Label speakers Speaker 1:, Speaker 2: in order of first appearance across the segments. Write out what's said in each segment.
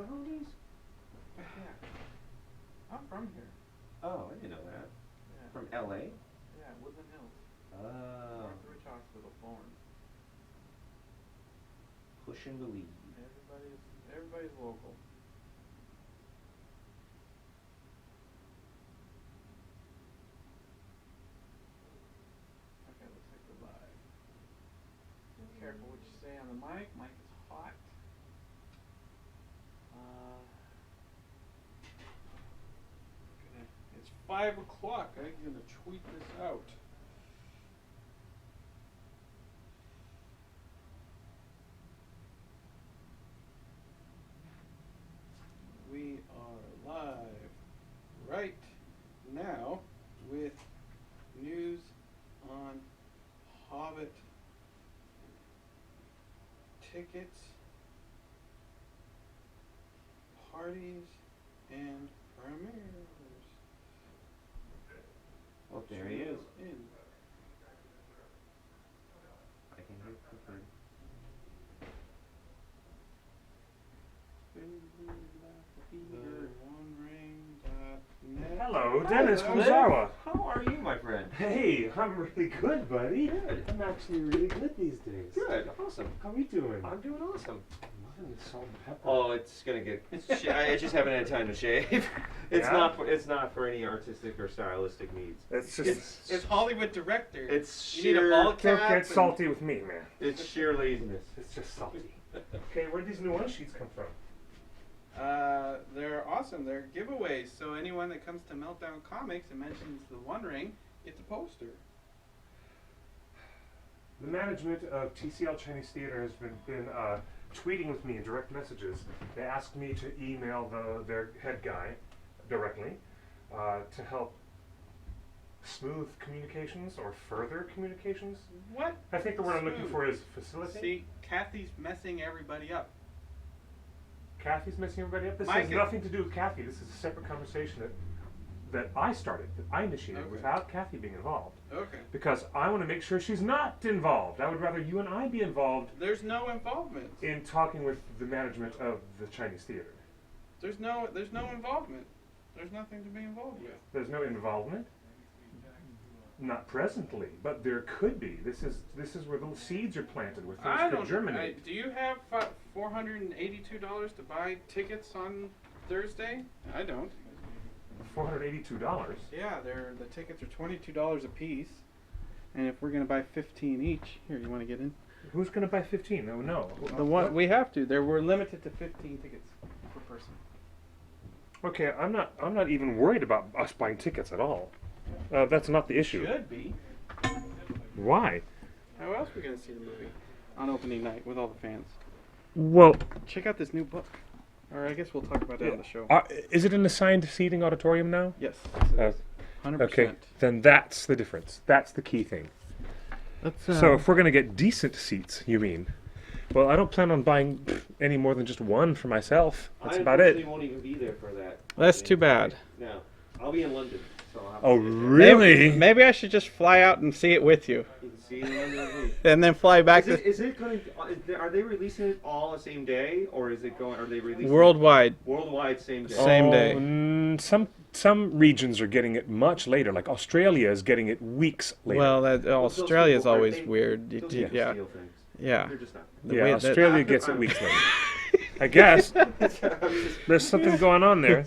Speaker 1: holidays?
Speaker 2: Yeah. I'm from here.
Speaker 1: Oh, I didn't know that.
Speaker 2: Yeah.
Speaker 1: From L.A.?
Speaker 2: Yeah, Woodland Hills.
Speaker 1: Oh.
Speaker 2: Northridge Hospital, Florence.
Speaker 1: Push and believe.
Speaker 2: Everybody's local. Okay, looks like we're live. Be careful what you say on the mic. Mic is hot. It's 5 o'clock. I'm gonna tweet this out. We are live right now with news on Hobbit tickets, parties, and premieres.
Speaker 1: Oh, there he is.
Speaker 2: In.
Speaker 1: I can hear Clifford.
Speaker 2: TheOneRing.net.
Speaker 3: Hello, Dennis
Speaker 1: Hi,
Speaker 3: Kuzawa.
Speaker 1: How are you, my friend?
Speaker 3: Hey, I'm really good, buddy.
Speaker 1: Good.
Speaker 3: I'm actually really good these days.
Speaker 1: Good. Awesome.
Speaker 3: How are you doing?
Speaker 1: I'm doing awesome.
Speaker 3: I'm loving the salt and pepper.
Speaker 1: Oh, it's gonna get. I just haven't had time to shave. It's
Speaker 3: Yeah?
Speaker 1: not for any artistic or stylistic needs.
Speaker 3: It's just
Speaker 2: It's Hollywood director.
Speaker 1: It's
Speaker 2: You need a
Speaker 1: sheer.
Speaker 2: ball
Speaker 3: don't
Speaker 2: cap
Speaker 3: get
Speaker 2: and-
Speaker 3: salty with me, man.
Speaker 1: It's sheer laziness.
Speaker 3: It's just salty. Okay, where did these new one sheets come from?
Speaker 2: They're awesome. They're giveaways. So anyone that comes to Meltdown Comics and mentions the One Ring gets a poster.
Speaker 3: The management of TCL Chinese Theater has been tweeting with me in direct messages. They asked me to email their head guy directly to help smooth communications or further communications.
Speaker 2: What?
Speaker 3: I think the word I'm looking
Speaker 2: Smooth.
Speaker 3: for is facilitate.
Speaker 2: See, Kathy's messing everybody up.
Speaker 3: Kathy's messing everybody up. This
Speaker 2: Mike
Speaker 3: has
Speaker 2: is-
Speaker 3: nothing to do with Kathy. This is a separate conversation that I started, that I initiated
Speaker 2: Okay.
Speaker 3: without Kathy being involved.
Speaker 2: Okay.
Speaker 3: Because I want to make sure she's not involved. I would rather you and I be involved
Speaker 2: There's no involvement.
Speaker 3: in talking with the management of the Chinese theater.
Speaker 2: There's no involvement. There's nothing to be involved with.
Speaker 3: There's no involvement. Not presently, but there could be. This is where the seeds are planted, where things could germinate.
Speaker 2: Do you have $482 to buy tickets on Thursday? I don't.
Speaker 3: $482.
Speaker 2: Yeah, the tickets are $22 a piece, and if we're gonna buy 15 each, here, you want to get in?
Speaker 3: Who's going to buy 15? Oh no.
Speaker 2: We have to. We're limited to 15 tickets per person.
Speaker 3: Okay, I'm not even worried about us buying tickets at all. That's not the issue.
Speaker 2: Should be.
Speaker 3: Why?
Speaker 2: How else are we gonna see the movie on opening night with all the fans?
Speaker 3: Well,
Speaker 2: Check out this new book. Or I guess we'll talk about that on the show.
Speaker 3: is it an assigned seating auditorium now?
Speaker 2: Yes.
Speaker 3: Uh,
Speaker 2: 100%.
Speaker 3: Okay, then that's the difference. That's the key thing. So if we're going to get decent seats, you mean? Well, I don't plan on buying any more than just one for myself. That's about
Speaker 1: I
Speaker 3: it.
Speaker 1: won't even be there for that.
Speaker 2: That's too bad.
Speaker 1: No, I'll be in London. So I'll have
Speaker 3: Oh,
Speaker 1: to see it.
Speaker 3: really?
Speaker 2: Maybe I should just fly out and see it with you,
Speaker 1: You can see it in London with me.
Speaker 2: and then fly back
Speaker 1: Is it going? Are they releasing it all the same day, or is it going? Are they releasing
Speaker 2: worldwide.
Speaker 1: it worldwide same day?
Speaker 2: Same day.
Speaker 3: Some regions are getting it much later. Like Australia is getting it weeks later.
Speaker 2: Well,
Speaker 1: Those
Speaker 2: Australia's
Speaker 1: people,
Speaker 2: always
Speaker 1: they-
Speaker 2: weird.
Speaker 1: Those
Speaker 2: Yeah,
Speaker 1: people steal things.
Speaker 2: yeah.
Speaker 1: They're just not.
Speaker 3: yeah, Australia gets it weeks later. I guess there's something going on there.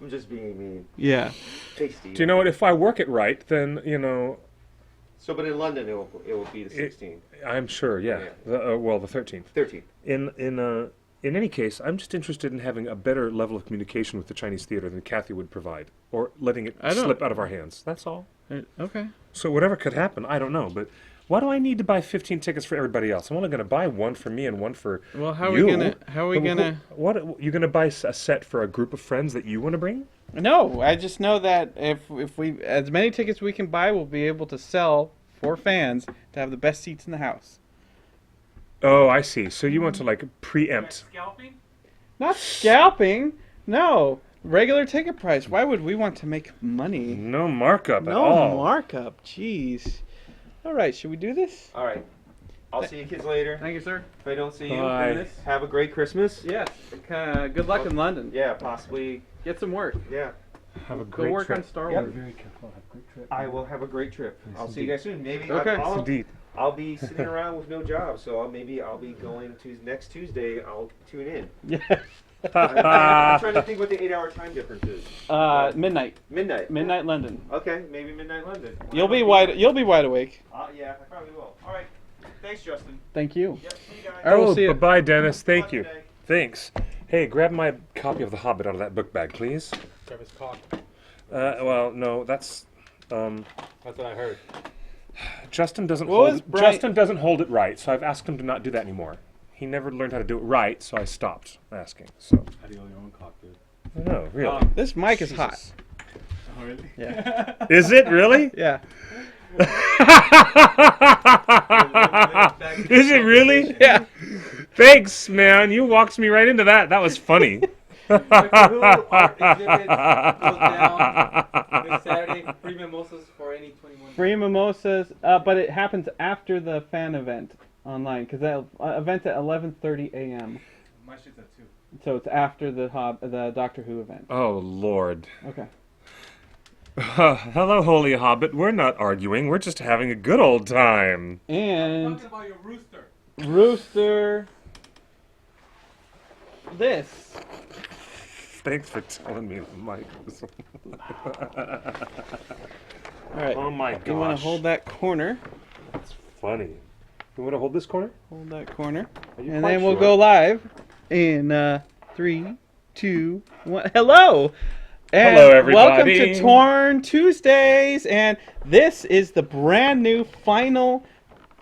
Speaker 1: I'm just being mean.
Speaker 2: Yeah.
Speaker 1: Tasty.
Speaker 3: Do you know what? If I work it right, then
Speaker 1: So, but in London, it will be the 16th,
Speaker 3: I'm sure. Yeah. Well, the 13th.
Speaker 1: 13th.
Speaker 3: In any case, I'm just interested in having a better level of communication with the Chinese theater than Kathy would provide, or letting it slip out of our hands. That's all.
Speaker 2: Okay.
Speaker 3: So whatever could happen, I don't know. But why do I need to buy 15 tickets for everybody else? I'm only going to buy one for me and one for
Speaker 2: Well, how
Speaker 3: you.
Speaker 2: are we gonna?
Speaker 3: What you're going to buy a set for a group of friends that you want to bring?
Speaker 2: No, I just know that if we as many tickets we can buy, we'll be able to sell for fans to have the best seats in the house.
Speaker 3: Oh, I see. So you want to like preempt?
Speaker 2: Not scalping. No, regular ticket price. Why would we want to make money?
Speaker 3: No markup at
Speaker 2: No
Speaker 3: all.
Speaker 2: markup. Jeez. All right, should we do this?
Speaker 1: All right. I'll see you kids later.
Speaker 2: Thank you, sir.
Speaker 1: If I don't see you,
Speaker 3: Bye.
Speaker 1: have a great Christmas.
Speaker 2: Yes. Good luck in London.
Speaker 1: Yeah, possibly.
Speaker 2: Get some work.
Speaker 1: Yeah.
Speaker 3: Have a
Speaker 2: Go
Speaker 3: great
Speaker 2: work
Speaker 3: trip.
Speaker 2: on Star
Speaker 1: Yep.
Speaker 2: Wars.
Speaker 3: Very careful. Have a great trip.
Speaker 1: I will have a great trip.
Speaker 3: Yes,
Speaker 1: I'll see you guys soon. Maybe
Speaker 2: Okay.
Speaker 3: Indeed.
Speaker 1: I'll be sitting around with no job, so maybe I'll be going to next Tuesday. I'll tune in.
Speaker 2: Yeah.
Speaker 1: I'm trying to think what the 8-hour time difference is.
Speaker 2: Midnight.
Speaker 1: Midnight
Speaker 2: London.
Speaker 1: Okay, maybe midnight London.
Speaker 2: You'll be wide awake.
Speaker 1: Yeah, I probably will. All right. Thanks, Justin.
Speaker 2: Thank you.
Speaker 1: Yep. See you guys.
Speaker 2: All right, we'll see you.
Speaker 3: Bye-bye, Dennis. Thank
Speaker 1: Fun
Speaker 3: you.
Speaker 1: today.
Speaker 3: Thanks. Hey, grab my copy of The Hobbit out of that book bag, please.
Speaker 4: Grab his cock.
Speaker 3: Well, no, that's
Speaker 4: That's what I heard.
Speaker 3: Justin doesn't
Speaker 2: What was
Speaker 3: hold
Speaker 2: Brian-
Speaker 3: Justin doesn't hold it right, so I've asked him to not do that anymore. He never learned how to do it right, so I stopped asking. So
Speaker 4: How do you hold your own cock, dude?
Speaker 3: I don't know, really.
Speaker 2: This mic is hot.
Speaker 3: Jesus.
Speaker 4: Oh, really?
Speaker 2: Yeah.
Speaker 3: Is it really?
Speaker 2: Yeah.
Speaker 3: Is it really?
Speaker 2: Yeah.
Speaker 3: Thanks, man. You walked me right into that. That was funny.
Speaker 4: Doctor Who art exhibit goes down this Saturday. Free mimosas for any 21.
Speaker 2: Free mimosas, but it happens after the fan event online because that event's at 11:30 a.m.
Speaker 4: My shit's at 2.
Speaker 2: So it's after the Doctor Who event.
Speaker 3: Oh, Lord.
Speaker 2: Okay.
Speaker 3: Hello, Holy Hobbit. We're not arguing. We're just having a good old time.
Speaker 2: And
Speaker 4: Talking about your rooster.
Speaker 2: Rooster. This.
Speaker 3: Thanks for telling me the mic was.
Speaker 2: All right.
Speaker 3: Oh my gosh.
Speaker 2: You want to hold that corner?
Speaker 3: That's funny. You want to hold this corner?
Speaker 2: Hold that corner,
Speaker 3: Are you
Speaker 2: and
Speaker 3: quite
Speaker 2: then we'll
Speaker 3: sure?
Speaker 2: go live in 3, 2, 1. Hello. And
Speaker 3: Hello, everybody.
Speaker 2: Welcome to Torn Tuesdays, and this is the brand new final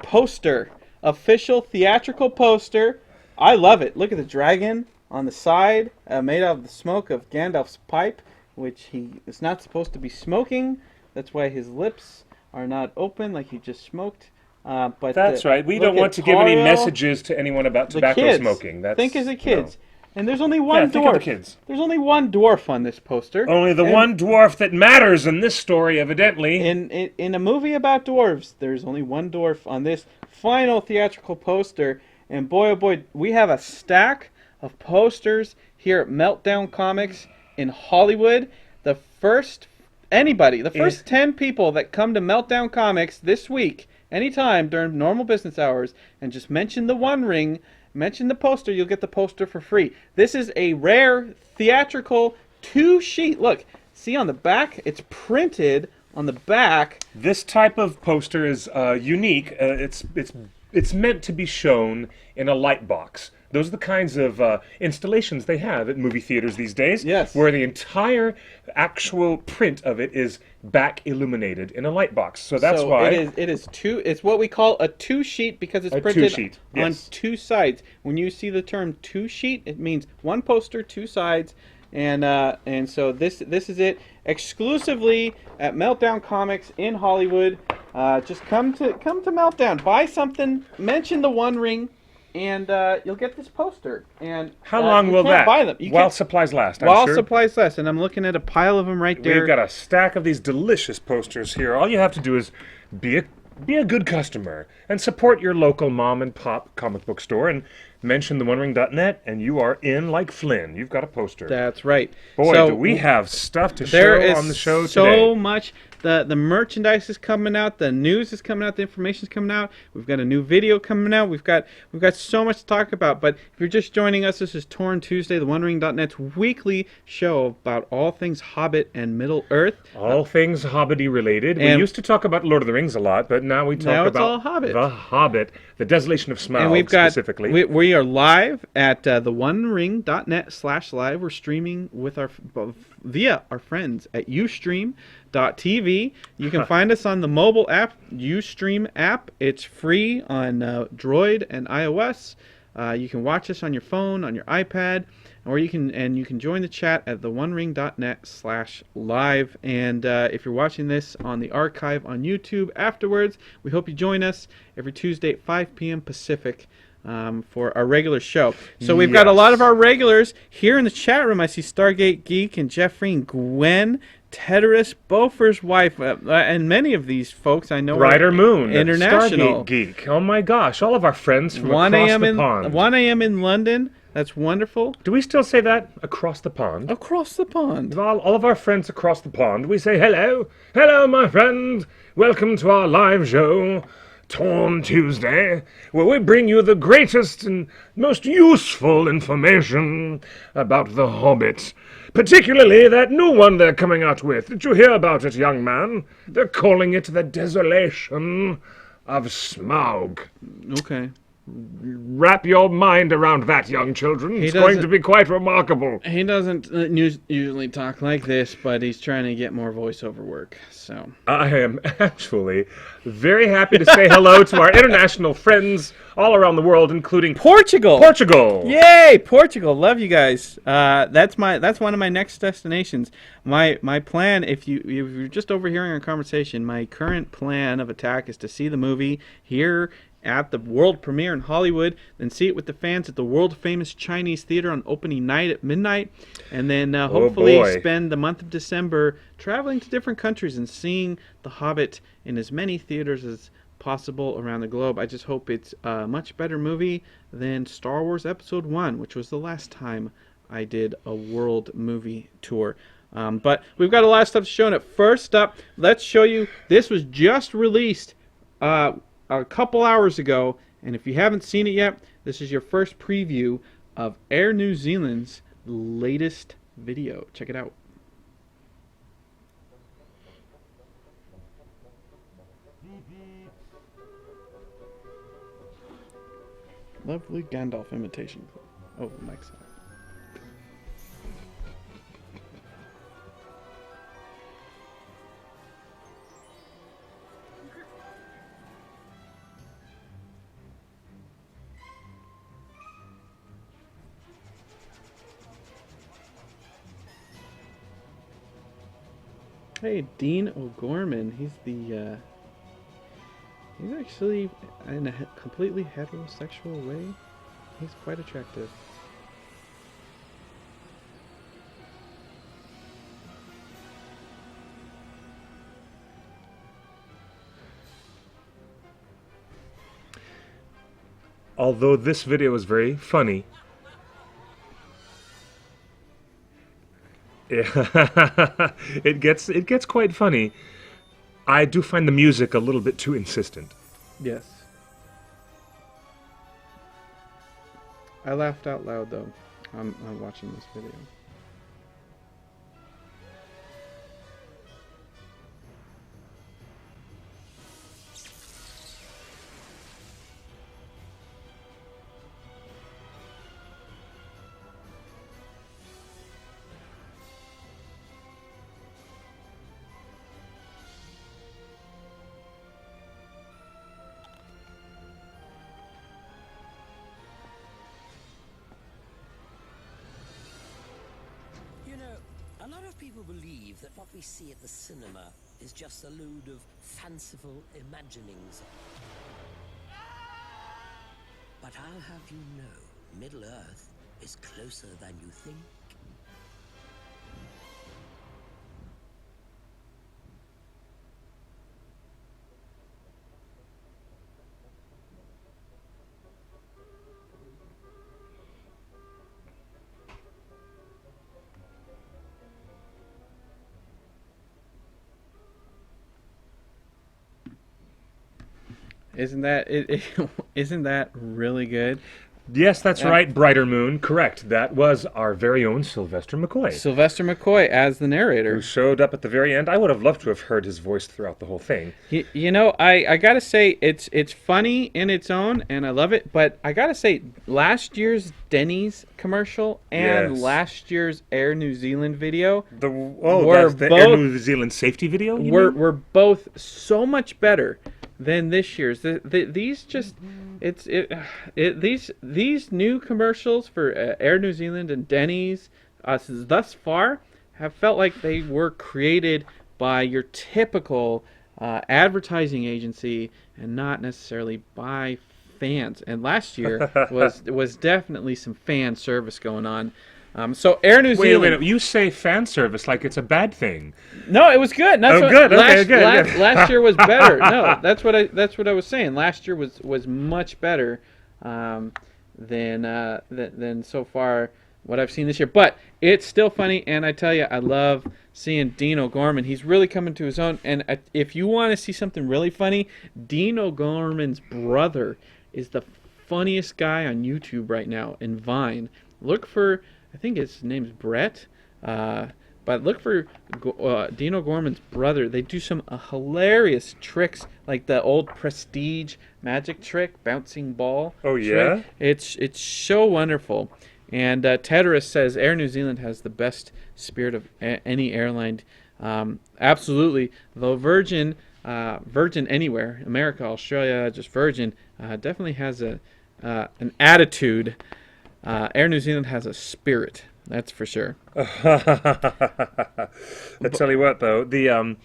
Speaker 2: poster, official theatrical poster. I love it. Look at the dragon on the side, made out of the smoke of Gandalf's pipe, which he is not supposed to be smoking. That's why his lips are not open like he just smoked. But
Speaker 3: That's right. We
Speaker 2: look
Speaker 3: don't
Speaker 2: at
Speaker 3: want to give any
Speaker 2: Taro,
Speaker 3: messages to anyone about
Speaker 2: the
Speaker 3: tobacco
Speaker 2: kids.
Speaker 3: smoking. That's,
Speaker 2: Think as the
Speaker 3: you know.
Speaker 2: kids. And there's only one
Speaker 3: Yeah,
Speaker 2: dwarf.
Speaker 3: think of the kids.
Speaker 2: There's only one dwarf on this poster.
Speaker 3: Only the
Speaker 2: And
Speaker 3: one dwarf that matters in this story, evidently.
Speaker 2: In a movie about dwarves, there's only one dwarf on this final theatrical poster. And boy, oh boy, we have a stack of posters here at Meltdown Comics in Hollywood. The first 10 people that come to Meltdown Comics this week, anytime during normal business hours, and just mention the One Ring, mention the poster, you'll get the poster for free. This is a rare theatrical 2-sheet. Look, see on the back? It's printed on the back.
Speaker 3: This type of poster is unique. It's meant to be shown in a light box. Those are the kinds of installations they have at movie theaters these days.
Speaker 2: Yes.
Speaker 3: Where the entire actual print of it is back illuminated in a light box. So that's why
Speaker 2: it is two. It's what we call a 2-sheet because it's
Speaker 3: A
Speaker 2: printed
Speaker 3: 2-sheet,
Speaker 2: on
Speaker 3: yes.
Speaker 2: 2 sides. When you see the term 2-sheet, it means one poster, 2 sides, and so this is it exclusively at Meltdown Comics in Hollywood. Just come to Meltdown, buy something, mention the One Ring, and you'll get this poster. And
Speaker 3: how long
Speaker 2: you
Speaker 3: will
Speaker 2: can't
Speaker 3: that?
Speaker 2: buy them? You
Speaker 3: While
Speaker 2: can't-
Speaker 3: supplies last, I'm
Speaker 2: while
Speaker 3: sure.
Speaker 2: supplies last, and I'm looking at a pile of them right there.
Speaker 3: We've got a stack of these delicious posters here. All you have to do is be a good customer and support your local mom and pop comic book store and mention theonering.net and you are in like Flynn. You've got a poster.
Speaker 2: That's right.
Speaker 3: Boy,
Speaker 2: So,
Speaker 3: do we have stuff to
Speaker 2: there
Speaker 3: show
Speaker 2: is
Speaker 3: on the show
Speaker 2: so
Speaker 3: today.
Speaker 2: much. The merchandise is coming out. The news is coming out. The information is coming out. We've got a new video coming out. We've got so much to talk about. But if you're just joining us, this is Torn Tuesday, theonering.net's weekly show about all things Hobbit and Middle Earth.
Speaker 3: All things Hobbity related. We
Speaker 2: and-
Speaker 3: used to talk about Lord of the Rings a lot, but now we talk
Speaker 2: Now it's
Speaker 3: about
Speaker 2: all Hobbit.
Speaker 3: the Hobbit, the Desolation of Smaug
Speaker 2: And we've got
Speaker 3: specifically.
Speaker 2: we are live at theonering.net/live. We're streaming with via our friends at Ustream.tv. You can find us on the mobile app, Ustream app. It's free on Droid and iOS. You can watch us on your phone, on your iPad, or you can join the chat at theonering.net/live. And if you're watching this on the archive on YouTube afterwards, we hope you join us every Tuesday at 5 p.m. Pacific for our regular show. So we've got a lot of our regulars here in the chat room. I see Stargate Geek and Jeffrey and Gwen, Teterus, Bofer's wife, and many of these folks I know
Speaker 3: Brighter
Speaker 2: are
Speaker 3: Moon,
Speaker 2: international.
Speaker 3: Stargate Geek. Oh my gosh, all of our friends from
Speaker 2: 1
Speaker 3: across
Speaker 2: a.m.
Speaker 3: the
Speaker 2: in
Speaker 3: pond.
Speaker 2: 1 a.m. in London. That's wonderful.
Speaker 3: Do we still say that? Across the pond?
Speaker 2: Across the pond.
Speaker 3: All of our friends across the pond, we say hello. Hello, my friend. Welcome to our live show, Torn Tuesday, where we bring you the greatest and most useful information about the Hobbit. Particularly that new one they're coming out with. Did you hear about it, young man? They're calling it the Desolation of Smaug.
Speaker 2: Okay.
Speaker 3: Wrap your mind around that, young children. It's going to be quite remarkable.
Speaker 2: He doesn't usually talk like this, but he's trying to get more voiceover work. So
Speaker 3: I am actually very happy to say hello to our international friends all around the world, including
Speaker 2: Portugal.
Speaker 3: Portugal.
Speaker 2: Yay, Portugal! Love you guys. That's one of my next destinations. My plan, if you're just overhearing our conversation, my current plan of attack is to see the movie here at the world premiere in Hollywood, then see it with the fans at the world-famous Chinese theater on opening night at midnight, and then hopefully spend the month of December traveling to different countries and seeing The Hobbit in as many theaters as possible around the globe. I just hope it's a much better movie than Star Wars Episode 1, which was the last time I did a world movie tour. But we've got a lot of stuff to show. And first up, let's show you, this was just released a couple hours ago, and if you haven't seen it yet, this is your first preview of Air New Zealand's latest video. Check it out. Lovely Gandalf imitation. Oh, the mic's out. Hey, Dean O'Gorman. He's actually in a completely heterosexual way. He's quite attractive.
Speaker 3: Although this video is very funny, it gets quite funny. I do find the music a little bit too insistent.
Speaker 2: Yes. I laughed out loud though. I'm watching this video.
Speaker 5: A lot of people believe that what we see at the cinema is just a load of fanciful imaginings. But I'll have you know, Middle-earth is closer than you think.
Speaker 2: Isn't that really good?
Speaker 3: Yes, that's right, Brighter Moon. Correct. That was our very own Sylvester McCoy.
Speaker 2: Sylvester McCoy as the narrator.
Speaker 3: Who showed up at the very end. I would have loved to have heard his voice throughout the whole thing.
Speaker 2: You know, I gotta say, it's funny in its own, and I love it, but I gotta say, last year's Denny's commercial and last year's Air New Zealand video
Speaker 3: were the Air New Zealand safety video?
Speaker 2: Were both so much better than this year's. These new commercials for Air New Zealand and Denny's thus far have felt like they were created by your typical advertising agency and not necessarily by fans, and last year was definitely some fan service going on. So Air New Zealand.
Speaker 3: Wait, you say fan service like it's a bad thing.
Speaker 2: No, it was good. That's what,
Speaker 3: good. Okay, good.
Speaker 2: Last year was better. No, that's what I was saying. Last year was much better than so far what I've seen this year. But it's still funny, and I tell you, I love seeing Dean O'Gorman. He's really coming to his own. And if you want to see something really funny, Dean O'Gorman's brother is the funniest guy on YouTube right now in Vine. Look for, I think his name's Brett, but look for Dean O'Gorman's brother. They do some hilarious tricks, like the old Prestige magic trick, bouncing ball.
Speaker 3: Oh, yeah?
Speaker 2: Trick. It's so wonderful. And Teteris says Air New Zealand has the best spirit of any airline. Absolutely. Though Virgin anywhere, America, Australia, just Virgin, definitely has an attitude. Air New Zealand has a spirit. That's for sure.
Speaker 3: I tell you what, though, the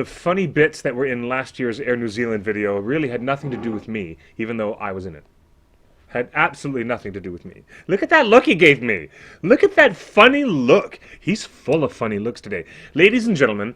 Speaker 3: funny bits that were in last year's Air New Zealand video really had nothing to do with me, even though I was in it. Had absolutely nothing to do with me. Look at that look he gave me. Look at that funny look. He's full of funny looks today. Ladies and gentlemen,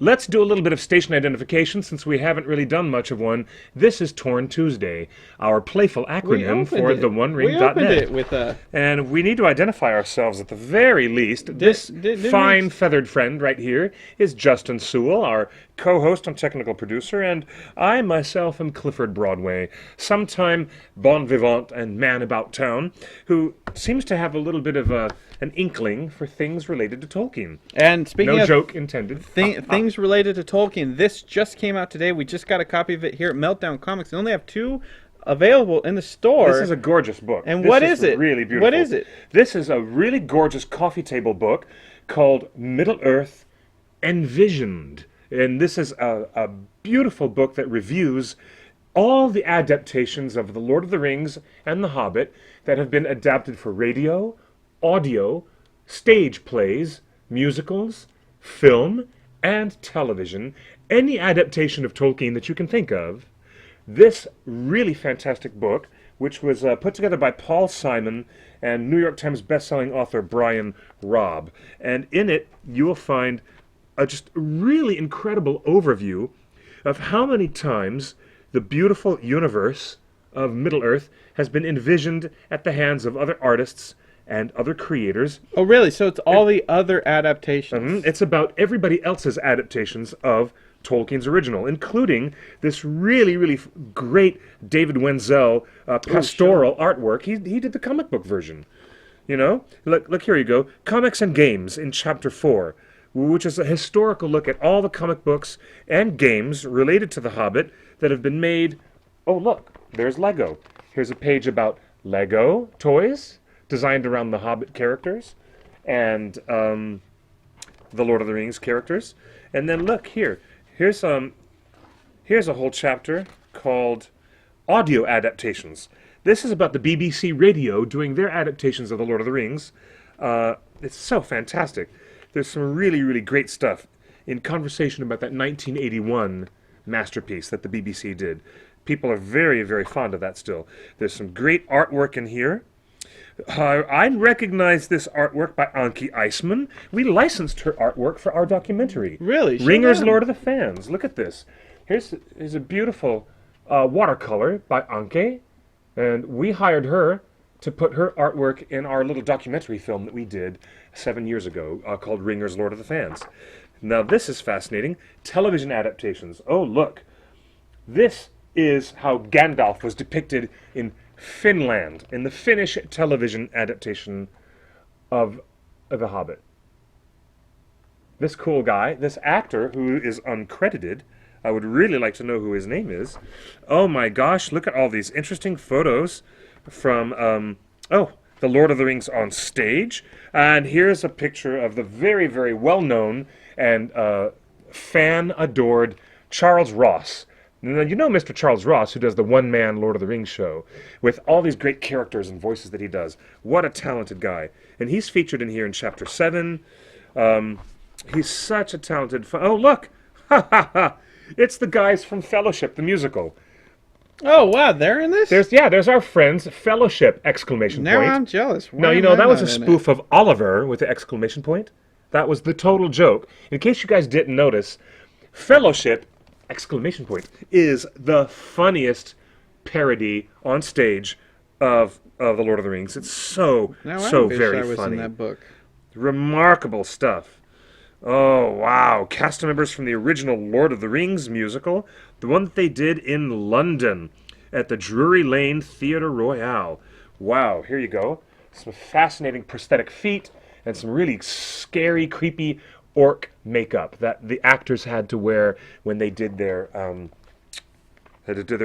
Speaker 3: let's do a little bit of station identification since we haven't really done much of one. This is Torn Tuesday, our playful acronym for TheOneRing.net.
Speaker 2: We opened it with a...
Speaker 3: And we need to identify ourselves at the very least. This fine feathered friend right here is Justin Sewell, our co-host and technical producer, and I myself am Clifford Broadway, sometime bon vivant and man about town, who seems to have a little bit of an inkling for things related to Tolkien.
Speaker 2: And speaking
Speaker 3: no
Speaker 2: of
Speaker 3: joke intended.
Speaker 2: Things related to Tolkien, this just came out today. We just got a copy of it here at Meltdown Comics. They only have 2 available in the store.
Speaker 3: This is a gorgeous book.
Speaker 2: And what is it?
Speaker 3: Really beautiful.
Speaker 2: What is it?
Speaker 3: This is a really gorgeous coffee table book called Middle-earth Envisioned. And this is a beautiful book that reviews all the adaptations of The Lord of the Rings and The Hobbit that have been adapted for radio, audio, stage plays, musicals, film, and television. Any adaptation of Tolkien that you can think of. This really fantastic book, which was put together by Paul Simon and New York Times bestselling author Brian Robb. And in it, you will find a just really incredible overview of how many times the beautiful universe of Middle-earth has been envisioned at the hands of other artists and other creators.
Speaker 2: Oh, really? So it's all the other adaptations.
Speaker 3: It's about everybody else's adaptations of Tolkien's original, including this really, really great David Wenzel pastoral artwork. He did the comic book version. You know? Look, here you go. Comics and Games in Chapter 4, which is a historical look at all the comic books and games related to The Hobbit that have been made. Oh, look, there's Lego. Here's a page about Lego toys designed around the Hobbit characters and the Lord of the Rings characters. And then look here. Here's a whole chapter called Audio Adaptations. This is about the BBC Radio doing their adaptations of the Lord of the Rings. It's so fantastic. There's some really, really great stuff in conversation about that 1981 masterpiece that the BBC did. People are very, very fond of that still. There's some great artwork in here. I recognize this artwork by Anki Eisman. We licensed her artwork for our documentary.
Speaker 2: Really?
Speaker 3: Ringer's Lord of the Fans. Look at this. Here's a beautiful watercolor by Anke, and we hired her to put her artwork in our little documentary film that we did 7 years ago called Ringer's Lord of the Fans. Now this is fascinating. Television adaptations. Oh, look. This is how Gandalf was depicted in Finland, in the Finnish television adaptation of The Hobbit. This cool guy, this actor who is uncredited, I would really like to know who his name is. Oh my gosh, look at all these interesting photos from, The Lord of the Rings on stage. And here's a picture of the very, very well-known and fan-adored Charles Ross. Now, you know Mr. Charles Ross, who does the one-man Lord of the Rings show, with all these great characters and voices that he does. What a talented guy. And he's featured in here in Chapter 7. He's such a talented... Oh, look! Ha, ha, ha! It's the guys from Fellowship, the musical.
Speaker 2: Oh wow, they're in this.
Speaker 3: There's our friends Fellowship exclamation
Speaker 2: Now
Speaker 3: point.
Speaker 2: I'm jealous. Why
Speaker 3: No, you
Speaker 2: am
Speaker 3: know,
Speaker 2: I
Speaker 3: that was a
Speaker 2: not in it?
Speaker 3: spoof of Oliver with the exclamation point. That was the total joke. In case you guys didn't notice, Fellowship exclamation point is the funniest parody on stage of The Lord of the Rings. It's so
Speaker 2: Now
Speaker 3: so
Speaker 2: I wish
Speaker 3: very
Speaker 2: I was
Speaker 3: funny.
Speaker 2: in that book.
Speaker 3: Remarkable stuff. Oh, wow. Cast members from the original Lord of the Rings musical, the one that they did in London at the Drury Lane Theatre Royale. Wow, here you go. Some fascinating prosthetic feet and some really scary, creepy orc makeup that the actors had to wear when they did their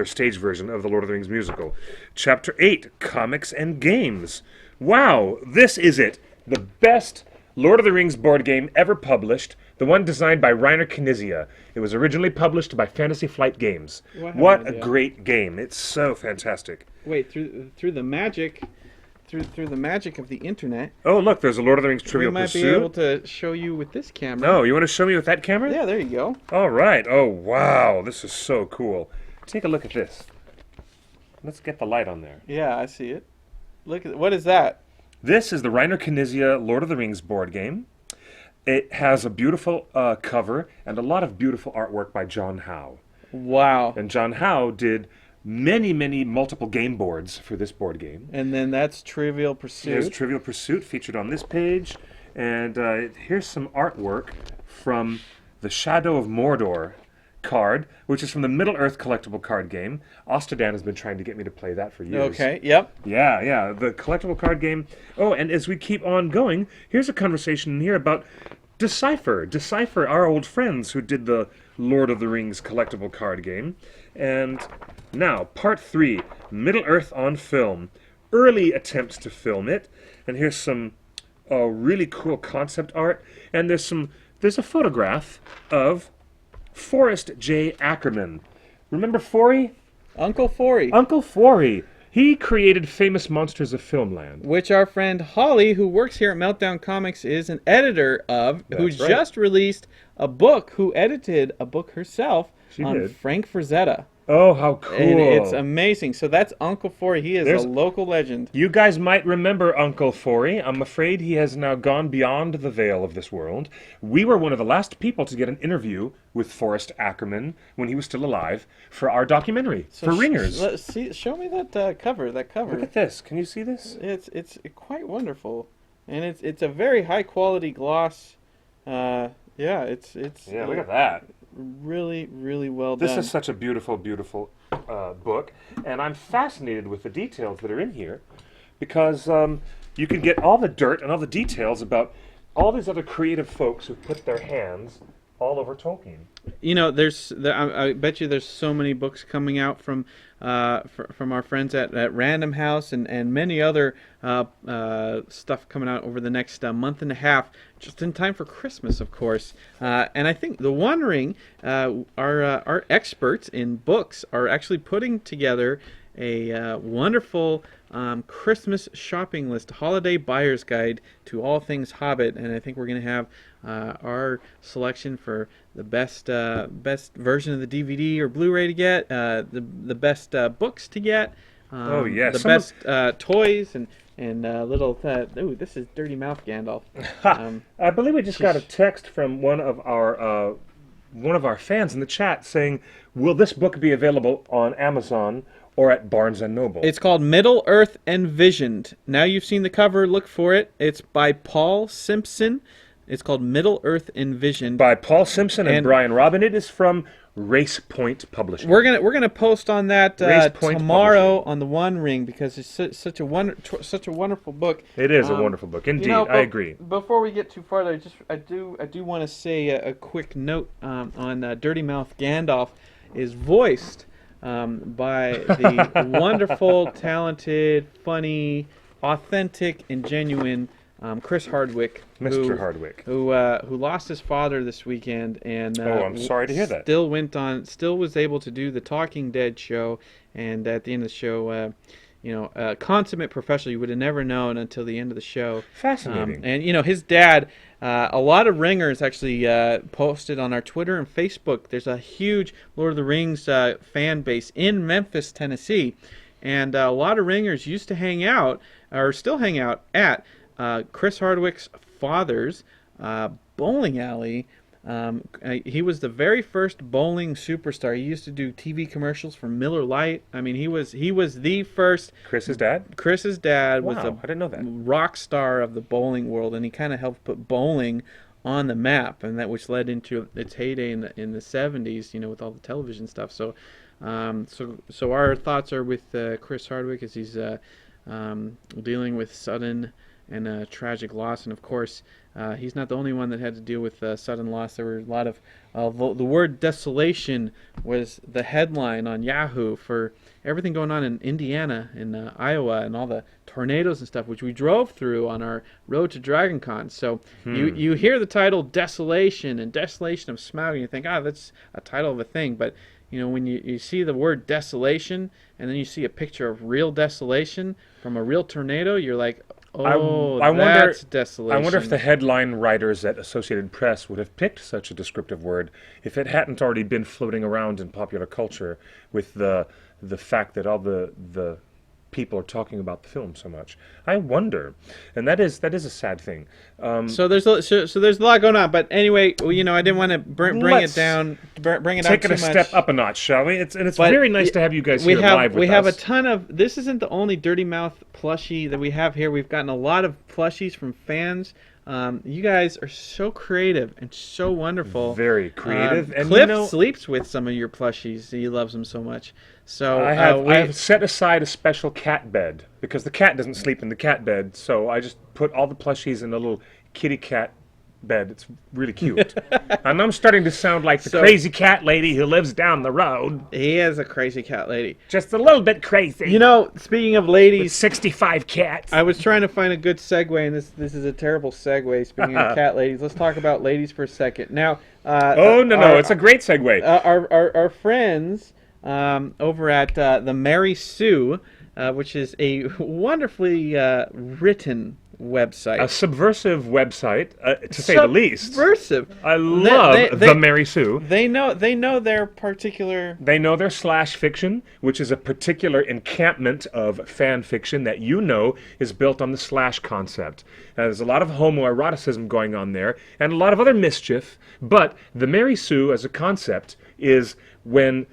Speaker 3: stage version of the Lord of the Rings musical. Chapter 8, Comics and Games. Wow, this is it. The best Lord of the Rings board game ever published, the one designed by Reiner Knizia. It was originally published by Fantasy Flight Games. What a great game. It's so fantastic.
Speaker 2: Wait, through the magic, through the magic of the internet,
Speaker 3: Oh, look, there's a Lord of the Rings
Speaker 2: we
Speaker 3: Trivial
Speaker 2: might
Speaker 3: Pursuit.
Speaker 2: be able to show you with this camera.
Speaker 3: No, you want to show me with that camera?
Speaker 2: Yeah, there you go.
Speaker 3: All right. Oh, wow. This is so cool. Take a look at this. Let's get the light on there.
Speaker 2: Yeah, I see it. Look at what is that?
Speaker 3: This is the Reiner Knizia Lord of the Rings board game. It has a beautiful cover and a lot of beautiful artwork by John Howe.
Speaker 2: Wow.
Speaker 3: And John Howe did many, many multiple game boards for this board game.
Speaker 2: And then that's Trivial Pursuit.
Speaker 3: Here's Trivial Pursuit featured on this page. And here's some artwork from the Shadow of Mordor card, which is from the Middle-earth collectible card game. Osterdan has been trying to get me to play that for years.
Speaker 2: Okay, yep.
Speaker 3: Yeah, the collectible card game. Oh, and as we keep on going, here's a conversation here about Decipher. Decipher, our old friends who did the Lord of the Rings collectible card game. And now, part 3, Middle-earth on film. Early attempts to film it. And here's some really cool concept art. And there's a photograph of Forrest J. Ackerman. Remember Forey?
Speaker 2: Uncle Forey.
Speaker 3: Uncle Forey. He created Famous Monsters of Filmland.
Speaker 2: Which our friend Holly, who works here at Meltdown Comics, is an editor of, who
Speaker 3: That's right.
Speaker 2: just released a book, who edited a book herself
Speaker 3: She
Speaker 2: on
Speaker 3: did.
Speaker 2: Frank Frazetta.
Speaker 3: Oh, how cool.
Speaker 2: And it's amazing. So that's Uncle Forey. He is
Speaker 3: There's-
Speaker 2: a local legend.
Speaker 3: You guys might remember Uncle Forey. I'm afraid he has now gone beyond the veil of this world. We were one of the last people to get an interview with Forrest Ackerman when he was still alive for our documentary, for Ringers.
Speaker 2: Let's see. Show me that cover. That cover.
Speaker 3: Look at this. Can you see this?
Speaker 2: It's quite wonderful, and it's a very high quality gloss. It's
Speaker 3: Yeah, look at that.
Speaker 2: really well
Speaker 3: This
Speaker 2: done.
Speaker 3: is such a beautiful, beautiful book, and I'm fascinated with the details that are in here because you can get all the dirt and all the details about all these other creative folks who put their hands all over Tolkien.
Speaker 2: You know, I bet you there's so many books coming out from our friends at Random House and many other stuff coming out over the next month and a half, just in time for Christmas, of course. And I think TheOneRing, our experts in books, are actually putting together a wonderful Christmas shopping list, holiday buyer's guide to all things Hobbit, and I think we're going to have our selection for the best version of the DVD or Blu-ray to get, the best books to get,
Speaker 3: Oh, yes.
Speaker 2: the
Speaker 3: Some
Speaker 2: best toys and little. Ooh, this is Dirty Mouth Gandalf.
Speaker 3: I believe we just got a text from one of our fans in the chat saying, "Will this book be available on Amazon or at Barnes and Noble?"
Speaker 2: It's called Middle Earth Envisioned. Now you've seen the cover, look for it. It's by Paul Simpson. It's called Middle Earth Envisioned.
Speaker 3: by Paul Simpson and
Speaker 2: And-
Speaker 3: Brian Robin. It is from Race Point Publishing.
Speaker 2: We're gonna post on that
Speaker 3: Race Point
Speaker 2: tomorrow on the TheOneRing because it's such a wonderful book.
Speaker 3: It is a wonderful book, indeed.
Speaker 2: You know,
Speaker 3: I agree.
Speaker 2: Before we get too far, I do want to say a quick note on Dirty Mouth Gandalf is voiced by the wonderful, talented, funny, authentic, and genuine Chris Hardwick,
Speaker 3: Mr. Hardwick.
Speaker 2: who lost his father this weekend, and
Speaker 3: I'm sorry to hear that.
Speaker 2: Still was able to do the Talking Dead show, and at the end of the show, consummate professional. You would have never known until the end of the show.
Speaker 3: Fascinating.
Speaker 2: And his dad, A lot of ringers actually posted on our Twitter and Facebook. There's a huge Lord of the Rings fan base in Memphis, Tennessee. And a lot of ringers used to hang out, or still hang out, at Chris Hardwick's father's bowling alley. He was the very first bowling superstar. He used to do TV commercials for Miller Lite. I mean, he was the first.
Speaker 3: Chris's dad?
Speaker 2: Chris's dad was
Speaker 3: Wow, I didn't know that.
Speaker 2: rock star of the bowling world, and he kind of helped put bowling on the map, and that which led into its heyday in the 70s, with all the television stuff. So so our thoughts are with Chris Hardwick as he's dealing with sudden and tragic loss, and of course he's not the only one that had to deal with sudden loss. There were a lot of the word desolation was the headline on Yahoo for everything going on in Indiana and Iowa and all the tornadoes and stuff, which we drove through on our road to Dragon Con. So you hear the title Desolation and Desolation of Smaug, and you think, that's a title of a thing. But when you see the word desolation and then you see a picture of real desolation from a real tornado, you're like, that's desolation.
Speaker 3: I wonder if the headline writers at Associated Press would have picked such a descriptive word if it hadn't already been floating around in popular culture with the fact that all the people are talking about the film so much. I wonder, and that is a sad thing.
Speaker 2: So there's a lot going on, but anyway, I didn't want to bring it down, bring it
Speaker 3: take
Speaker 2: out
Speaker 3: it
Speaker 2: too
Speaker 3: a
Speaker 2: much.
Speaker 3: step up a notch, shall we? It's very nice to have you guys here live with us.
Speaker 2: We have a ton of. This isn't the only Dirty Mouth plushie that we have here. We've gotten a lot of plushies from fans. You guys are so creative and so wonderful.
Speaker 3: Very creative. And
Speaker 2: Cliff sleeps with some of your plushies. He loves them so much. So
Speaker 3: I have set aside a special cat bed because the cat doesn't sleep in the cat bed. So I just put all the plushies in a little kitty cat bed. It's really cute. And I'm starting to sound like the crazy cat lady who lives down the road.
Speaker 2: He is a crazy cat lady.
Speaker 3: Just a little bit crazy.
Speaker 2: Speaking of ladies,
Speaker 3: with 65 cats.
Speaker 2: I was trying to find a good segue, and this is a terrible segue. Speaking of cat ladies, let's talk about ladies for a second. Now,
Speaker 3: it's a great segue.
Speaker 2: Our friends over at the Mary Sue, which is a wonderfully written website.
Speaker 3: A subversive website, to say the least.
Speaker 2: Subversive.
Speaker 3: I love the Mary Sue.
Speaker 2: They know their particular.
Speaker 3: They know their slash fiction, which is a particular encampment of fan fiction that is built on the slash concept. There's a lot of homoeroticism going on there, and a lot of other mischief. But the Mary Sue as a concept is when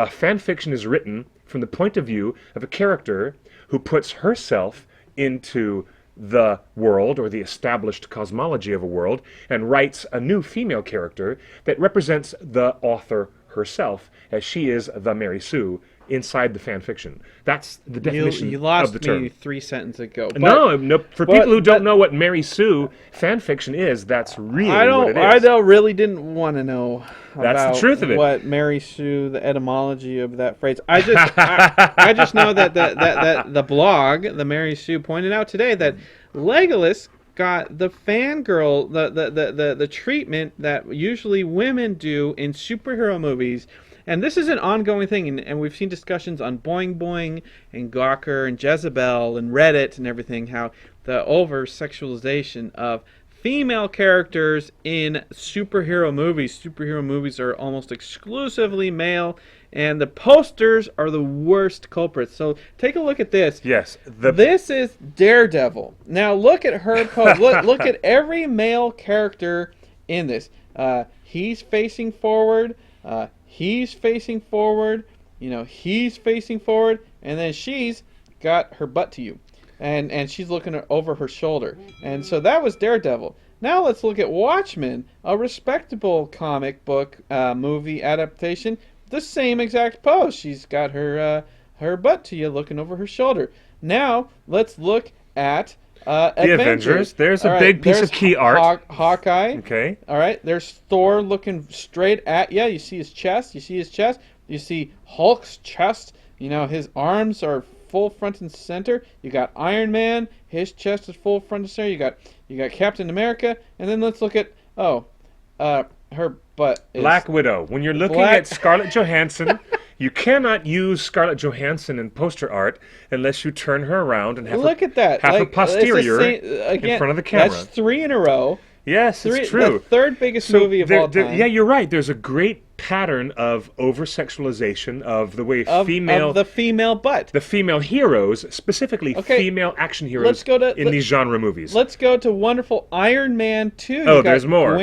Speaker 3: fan fiction is written from the point of view of a character who puts herself into the world or the established cosmology of a world and writes a new female character that represents the author herself as she is the Mary Sue inside the fan fiction. That's the definition
Speaker 2: You lost
Speaker 3: of the term.
Speaker 2: me 3 sentences ago.
Speaker 3: No. For people who don't know what Mary Sue fan fiction is, that's really what it is.
Speaker 2: I really didn't want to know
Speaker 3: That's the truth of it.
Speaker 2: What Mary Sue, the etymology of that phrase. I just know that the blog, the Mary Sue, pointed out today that Legolas got the fangirl, the treatment that usually women do in superhero movies. And this is an ongoing thing, and we've seen discussions on Boing Boing and Gawker and Jezebel and Reddit and everything, how the over-sexualization of female characters in superhero movies. Superhero movies are almost exclusively male, and the posters are the worst culprits. So take a look at this.
Speaker 3: Yes.
Speaker 2: This is Daredevil. Now look at her pose. look at every male character in this. He's facing forward. He's facing forward, he's facing forward, and then she's got her butt to you, and she's looking over her shoulder. And so that was Daredevil. Now let's look at Watchmen, a respectable comic book movie adaptation, the same exact pose. She's got her butt to you, looking over her shoulder. Now let's look at
Speaker 3: the Avengers. There's a big piece of key art.
Speaker 2: Hawkeye.
Speaker 3: Okay.
Speaker 2: All right. There's Thor looking straight at you. You see his chest. You see Hulk's chest. His arms are full front and center. You got Iron Man. His chest is full front and center. You got Captain America. And then let's look at her butt.
Speaker 3: Black Widow. When you're looking at Scarlett Johansson, you cannot use Scarlett Johansson in poster art unless you turn her around and have
Speaker 2: look at that.
Speaker 3: Have her posterior in front of the camera.
Speaker 2: That's 3 in a row.
Speaker 3: Yes, it's true.
Speaker 2: The third biggest movie of all time.
Speaker 3: Yeah, you're right. There's a great pattern of over-sexualization of the way
Speaker 2: of the female butt.
Speaker 3: the female heroes, specifically female action heroes
Speaker 2: let's go to,
Speaker 3: in these genre movies.
Speaker 2: Let's go to wonderful Iron Man 2.
Speaker 3: Oh, there's more.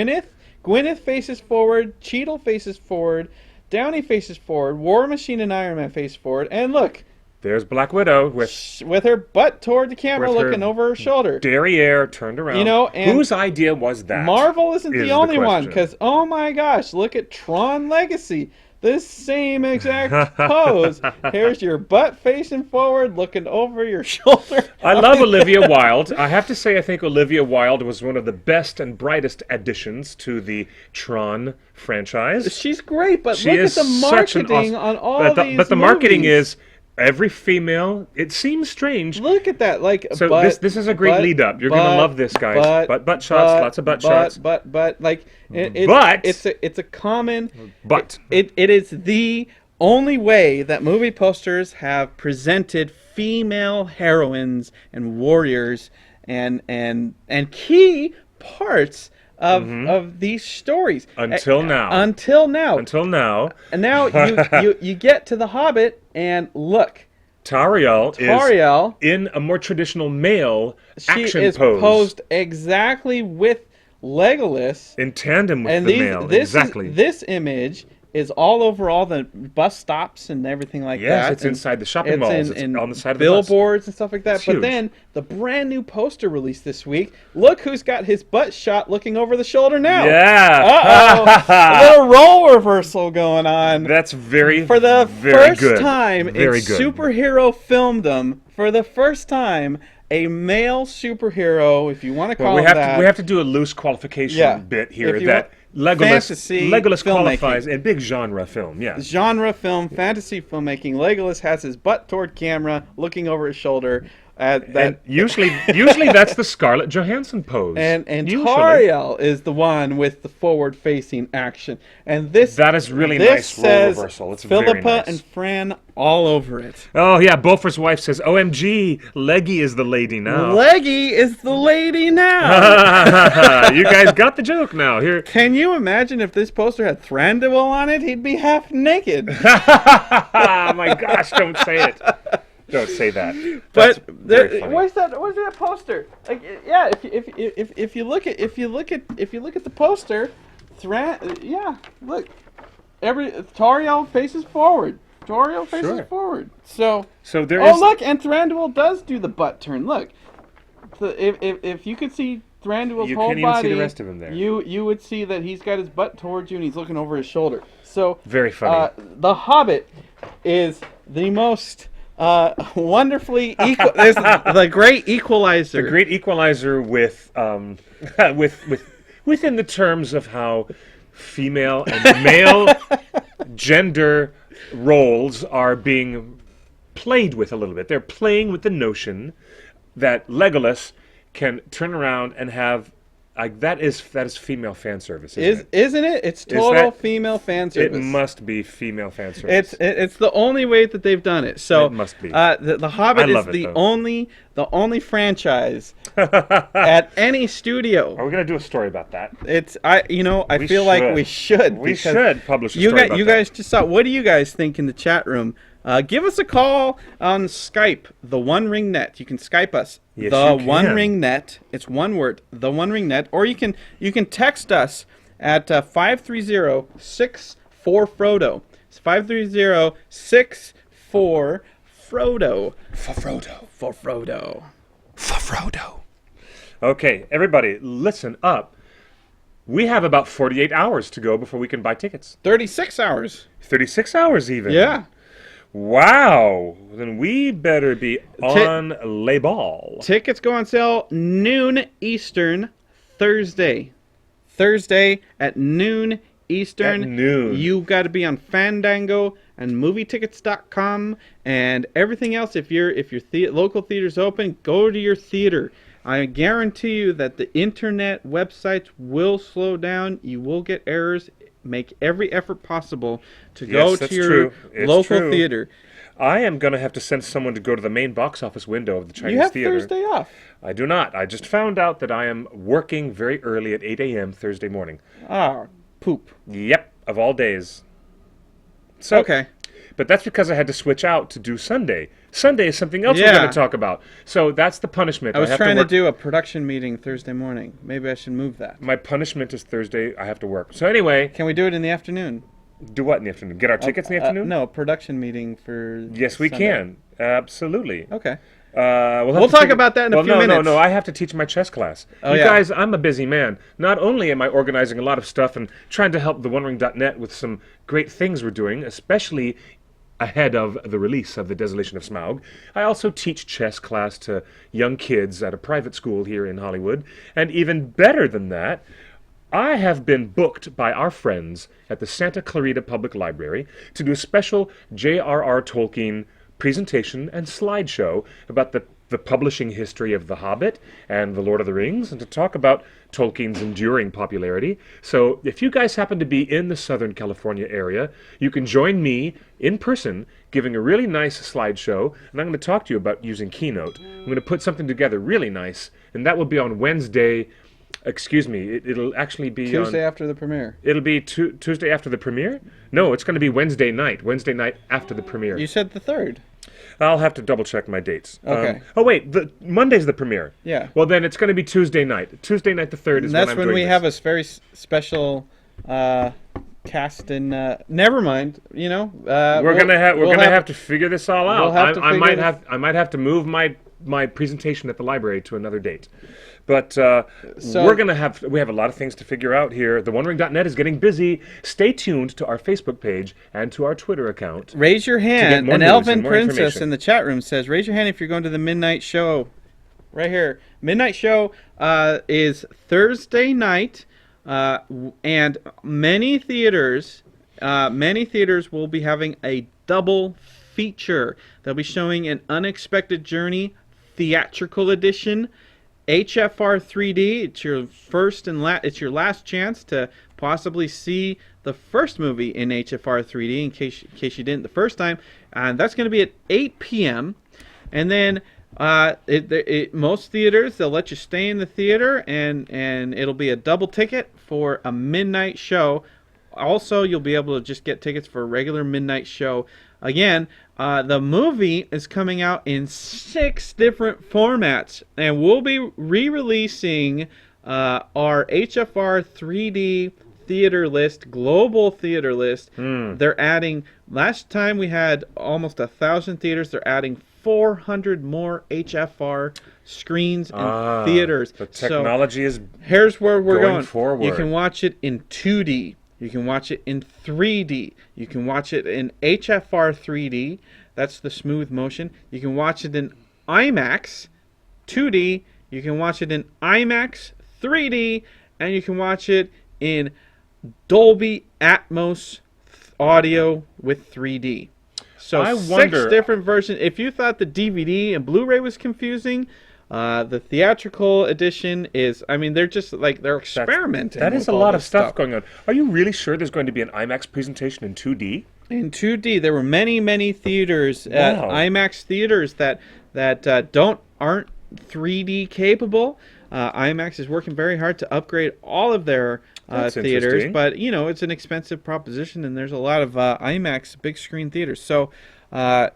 Speaker 2: Gwyneth faces forward, Cheadle faces forward, Downey faces forward, War Machine and Iron Man face forward, and look,
Speaker 3: there's Black Widow with
Speaker 2: her butt toward the camera,
Speaker 3: with
Speaker 2: looking over her shoulder.
Speaker 3: Derriere turned around.
Speaker 2: You know, and
Speaker 3: whose idea was that?
Speaker 2: Marvel isn't
Speaker 3: is
Speaker 2: the only one,
Speaker 3: question.
Speaker 2: because oh my gosh, look at Tron Legacy. This same exact pose. Here's your butt facing forward, looking over your shoulder.
Speaker 3: I love Olivia Wilde. I have to say, I think Olivia Wilde was one of the best and brightest additions to the Tron franchise.
Speaker 2: She's great, but
Speaker 3: She
Speaker 2: look at
Speaker 3: is
Speaker 2: the
Speaker 3: such an
Speaker 2: marketing
Speaker 3: awesome-
Speaker 2: on all these
Speaker 3: But the marketing
Speaker 2: movies.
Speaker 3: is every female. It seems strange.
Speaker 2: Look at that, like
Speaker 3: So
Speaker 2: butt,
Speaker 3: this is a great
Speaker 2: butt,
Speaker 3: lead up. You're
Speaker 2: butt,
Speaker 3: gonna love this, guys. Butt shots, lots of butt shots.
Speaker 2: But like
Speaker 3: But-
Speaker 2: it's a common.
Speaker 3: But
Speaker 2: It is the only way that movie posters have presented female heroines and warriors and key parts of these stories
Speaker 3: Until now.
Speaker 2: Until now.
Speaker 3: until now,
Speaker 2: And now you get to the Hobbit and look.
Speaker 3: Tariel
Speaker 2: Tariel,
Speaker 3: is in a more traditional male
Speaker 2: she
Speaker 3: action
Speaker 2: is
Speaker 3: pose.
Speaker 2: posed exactly with Legolas.
Speaker 3: In tandem with
Speaker 2: And
Speaker 3: the male. Exactly.
Speaker 2: this image is all over all the bus stops and everything like
Speaker 3: Yes,
Speaker 2: that.
Speaker 3: it's
Speaker 2: and
Speaker 3: inside the shopping
Speaker 2: it's
Speaker 3: malls.
Speaker 2: in
Speaker 3: It's on the side of the bus.
Speaker 2: billboards and stuff like that.
Speaker 3: It's
Speaker 2: But
Speaker 3: huge.
Speaker 2: then the brand new poster released this week. Look who's got his butt shot looking over the shoulder now.
Speaker 3: Yeah.
Speaker 2: A little role reversal going on.
Speaker 3: That's very
Speaker 2: For the
Speaker 3: very
Speaker 2: first
Speaker 3: good.
Speaker 2: time
Speaker 3: Very
Speaker 2: in
Speaker 3: good.
Speaker 2: superhero filmdom, for the first time, a male superhero, if you want to call
Speaker 3: Well,
Speaker 2: him that.
Speaker 3: we have to do a loose qualification bit here
Speaker 2: If you
Speaker 3: that
Speaker 2: fantasy
Speaker 3: Legolas
Speaker 2: filmmaking.
Speaker 3: qualifies a big genre film. Yeah.
Speaker 2: Genre film, fantasy filmmaking. Legolas has his butt toward camera, looking over his shoulder.
Speaker 3: And usually that's the Scarlett Johansson pose.
Speaker 2: And
Speaker 3: Usually.
Speaker 2: Tariel is the one with the forward-facing action. And this
Speaker 3: That is really
Speaker 2: this
Speaker 3: nice role
Speaker 2: says
Speaker 3: reversal. It's very
Speaker 2: Philippa
Speaker 3: nice.
Speaker 2: and Fran all over it.
Speaker 3: Oh yeah, Beaufort's wife says, "OMG, Leggy is the lady now."
Speaker 2: Leggy is the lady now.
Speaker 3: You guys got the joke now. Here.
Speaker 2: Can you imagine if this poster had Thranduil on it? He'd be half naked.
Speaker 3: Oh my gosh! Don't say it. Don't say that. That's
Speaker 2: But
Speaker 3: very funny.
Speaker 2: where's that poster? Like, yeah, if you look at the poster, look, Tariel faces forward. Tariel faces
Speaker 3: Sure.
Speaker 2: forward. So
Speaker 3: there is.
Speaker 2: look, and Thranduil does do the butt turn. Look, if you could see Thranduil's
Speaker 3: You
Speaker 2: whole
Speaker 3: can't even see
Speaker 2: body,
Speaker 3: the rest of him there.
Speaker 2: you would see that he's got his butt towards you and he's looking over his shoulder. So
Speaker 3: Very funny.
Speaker 2: The Hobbit is the most wonderfully equal. There's the great equalizer.
Speaker 3: The great equalizer with within the terms of how female and male gender roles are being played with a little bit. They're playing with the notion that Legolas can turn around and have like that is female fan service,
Speaker 2: Isn't it? It's total
Speaker 3: that-
Speaker 2: female fan service.
Speaker 3: It must be female fan service.
Speaker 2: It's the only way that they've done it. So
Speaker 3: It must be.
Speaker 2: The Hobbit
Speaker 3: I
Speaker 2: is
Speaker 3: love it,
Speaker 2: the
Speaker 3: though.
Speaker 2: only franchise at any studio.
Speaker 3: Are we gonna do a story about that?
Speaker 2: I
Speaker 3: We
Speaker 2: feel like
Speaker 3: should.
Speaker 2: we should.
Speaker 3: We
Speaker 2: because
Speaker 3: should publish a
Speaker 2: you
Speaker 3: story
Speaker 2: guys,
Speaker 3: about
Speaker 2: you
Speaker 3: that.
Speaker 2: guys just saw. What do you guys think in the chat room? Give us a call on Skype, the One Ring Net. You can Skype us,
Speaker 3: Yes,
Speaker 2: the
Speaker 3: you can.
Speaker 2: One Ring Net. It's one word, the One Ring Net, or you can text us at 530-64-Frodo. It's 530-64 Frodo. For Frodo.
Speaker 3: Okay, everybody, listen up. We have about 48 hours to go before we can buy tickets.
Speaker 2: 36 hours.
Speaker 3: 36 hours even.
Speaker 2: Yeah.
Speaker 3: Wow. Then we better be on les ball.
Speaker 2: Tickets go on sale noon Eastern Thursday. Thursday at noon Eastern.
Speaker 3: At noon.
Speaker 2: You've got to be on Fandango and movietickets.com and everything else. If your local theater's open, go to your theater. I guarantee you that the internet websites will slow down. You will get errors. Make every effort possible to go
Speaker 3: Yes,
Speaker 2: to
Speaker 3: that's
Speaker 2: your
Speaker 3: true. It's
Speaker 2: local
Speaker 3: true.
Speaker 2: theater.
Speaker 3: I am going to have to send someone to go to the main box office window of the Chinese
Speaker 2: You have
Speaker 3: theater.
Speaker 2: Thursday off.
Speaker 3: I do not. I just found out that I am working very early at 8 a.m. Thursday morning.
Speaker 2: Ah, poop.
Speaker 3: Yep, of all days. So,
Speaker 2: Okay.
Speaker 3: But that's because I had to switch out to do Sunday. Sunday is something else we're
Speaker 2: Yeah.
Speaker 3: going to talk about. So that's the punishment.
Speaker 2: I was
Speaker 3: have
Speaker 2: trying
Speaker 3: to
Speaker 2: to
Speaker 3: work.
Speaker 2: do a production meeting Thursday morning. Maybe I should move that.
Speaker 3: My punishment is Thursday. I have to work. So anyway,
Speaker 2: Can we do it in the afternoon?
Speaker 3: do what in the afternoon? Get our tickets in the afternoon?
Speaker 2: No, a production meeting for.
Speaker 3: Yes, we
Speaker 2: Sunday.
Speaker 3: can. Absolutely.
Speaker 2: Okay.
Speaker 3: We'll
Speaker 2: talk about that in a few minutes.
Speaker 3: No, I have to teach my chess class.
Speaker 2: Oh,
Speaker 3: you
Speaker 2: yeah.
Speaker 3: guys, I'm a busy man. Not only am I organizing a lot of stuff and trying to help theonering.net with some great things we're doing, especially ahead of the release of the Desolation of Smaug, I also teach chess class to young kids at a private school here in Hollywood. And even better than that, I have been booked by our friends at the Santa Clarita Public Library to do a special J.R.R. Tolkien presentation and slideshow about the publishing history of The Hobbit and The Lord of the Rings, and to talk about Tolkien's enduring popularity. So if you guys happen to be in the Southern California area, you can join me in person giving a really nice slideshow, and I'm going to talk to you about using Keynote. I'm going to put something together really nice, and that will be on Wednesday. Excuse me, it'll actually be
Speaker 2: Tuesday
Speaker 3: on...
Speaker 2: after the premiere.
Speaker 3: It'll be Tuesday after the premiere? No, it's going to be Wednesday night after the premiere.
Speaker 2: You said the 3rd.
Speaker 3: I'll have to double check my dates.
Speaker 2: Okay.
Speaker 3: Oh wait, Monday's the premiere.
Speaker 2: Yeah.
Speaker 3: Well, then it's going to be Tuesday night. Tuesday night the 3rd is
Speaker 2: And that's
Speaker 3: when I'm
Speaker 2: when
Speaker 3: doing
Speaker 2: we
Speaker 3: this.
Speaker 2: have a very special cast and never mind. You know,
Speaker 3: We're gonna have to figure this all out.
Speaker 2: we'll have to
Speaker 3: I might
Speaker 2: figure
Speaker 3: have to move my presentation at the library to another date. But we have a lot of things to figure out here. TheOneRing.net is getting busy. Stay tuned to our Facebook page and to our Twitter account.
Speaker 2: Raise your hand.
Speaker 3: more
Speaker 2: An
Speaker 3: news
Speaker 2: elven
Speaker 3: and more
Speaker 2: princess
Speaker 3: information.
Speaker 2: in the chat room says, "Raise your hand if you're going to the midnight show." Right here, midnight show is Thursday night, and many theaters will be having a double feature. They'll be showing An Unexpected Journey theatrical edition. HFR 3D. It's your first and it's your last chance to possibly see the first movie in HFR 3D in case you didn't the first time, and that's going to be at 8 p.m. And then most theaters, they'll let you stay in the theater, and it'll be a double ticket for a midnight show. Also, you'll be able to just get tickets for a regular midnight show. Again, the movie is coming out in 6 different formats, and we'll be re-releasing our HFR 3D theater list, global theater list. They're adding, last time we had almost 1,000 theaters, they're adding 400 more HFR screens and theaters.
Speaker 3: The technology is
Speaker 2: here's where we're
Speaker 3: going
Speaker 2: going.
Speaker 3: forward.
Speaker 2: You can watch it in 2D. You can watch it in 3D. You can watch it in HFR 3D. That's the smooth motion. You can watch it in IMAX 2D. You can watch it in IMAX 3D. And you can watch it in Dolby Atmos audio with 3D. So
Speaker 3: I
Speaker 2: 6
Speaker 3: wonder-
Speaker 2: different versions. If you thought the DVD and Blu-ray was confusing, the theatrical edition is, they're just they're experimenting.
Speaker 3: That is
Speaker 2: with
Speaker 3: a
Speaker 2: all
Speaker 3: lot
Speaker 2: this
Speaker 3: of stuff going on. Are you really sure there's going to be an IMAX presentation in 2D?
Speaker 2: In 2D, there were many theaters,
Speaker 3: Wow.
Speaker 2: IMAX theaters that aren't 3D capable. IMAX is working very hard to upgrade all of their
Speaker 3: That's
Speaker 2: theaters,
Speaker 3: interesting.
Speaker 2: but it's an expensive proposition, and there's a lot of IMAX big screen theaters. So, I'm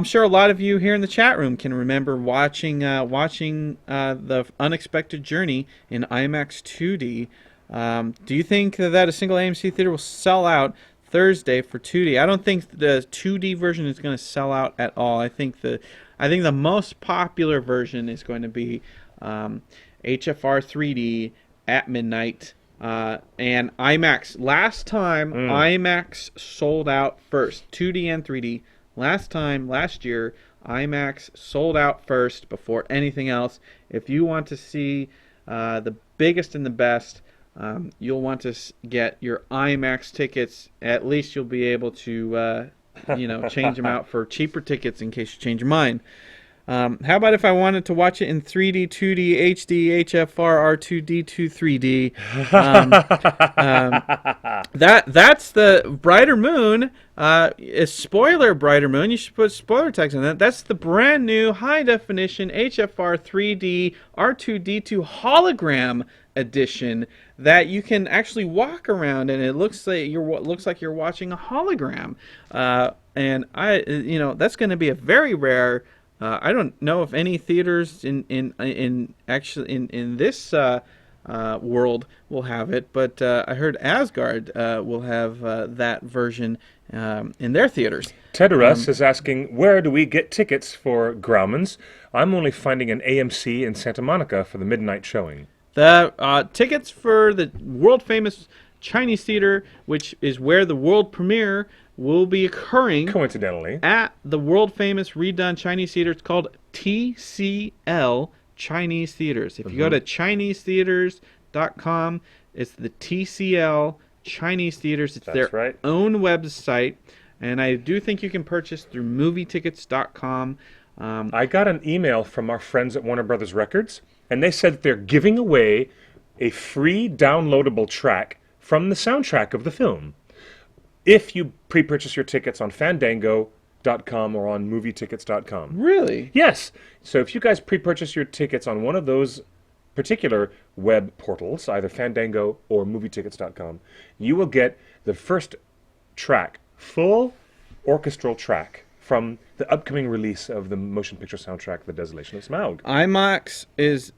Speaker 2: sure a lot of you here in the chat room can remember watching The Unexpected Journey in IMAX 2D. Do you think that a single AMC theater will sell out Thursday for 2D? I don't think the 2D version is going to sell out at all. I think the most popular version is going to be HFR 3D at midnight and IMAX. Last time IMAX sold out first, 2D and 3D. Last year, IMAX sold out first before anything else. If you want to see the biggest and the best, you'll want to get your IMAX tickets. At least you'll be able to, change them out for cheaper tickets in case you change your mind. How about if I wanted to watch it in 3D, 2D, HD, HFR, R2D2, 3D? That's the Brighter Moon. A spoiler Brighter Moon. You should put spoiler text on that. That's the brand new high definition HFR 3D R2D2 hologram edition that you can actually walk around, and it looks like you're watching a hologram. And that's going to be a very rare. I don't know if any theaters in this world will have it, but I heard Asgard will have that version in their theaters.
Speaker 3: Tedorus is asking, where do we get tickets for Grauman's? I'm only finding an AMC in Santa Monica for the midnight showing.
Speaker 2: The tickets for the world-famous Chinese theater, which is where the world premiere will be occurring,
Speaker 3: coincidentally,
Speaker 2: at the world-famous redone Chinese theater. It's called TCL Chinese Theaters. If you go to ChineseTheaters.com, it's the TCL Chinese Theaters. It's their own website, and I do think you can purchase through MovieTickets.com.
Speaker 3: I got an email from our friends at Warner Brothers Records, and they said that they're giving away a free downloadable track from the soundtrack of the film if you pre-purchase your tickets on Fandango.com or on MovieTickets.com.
Speaker 2: Really?
Speaker 3: Yes. So if you guys pre-purchase your tickets on one of those particular web portals, either Fandango or MovieTickets.com, you will get the first track, full orchestral track, from the upcoming release of the motion picture soundtrack, The Desolation of Smaug.
Speaker 2: IMAX is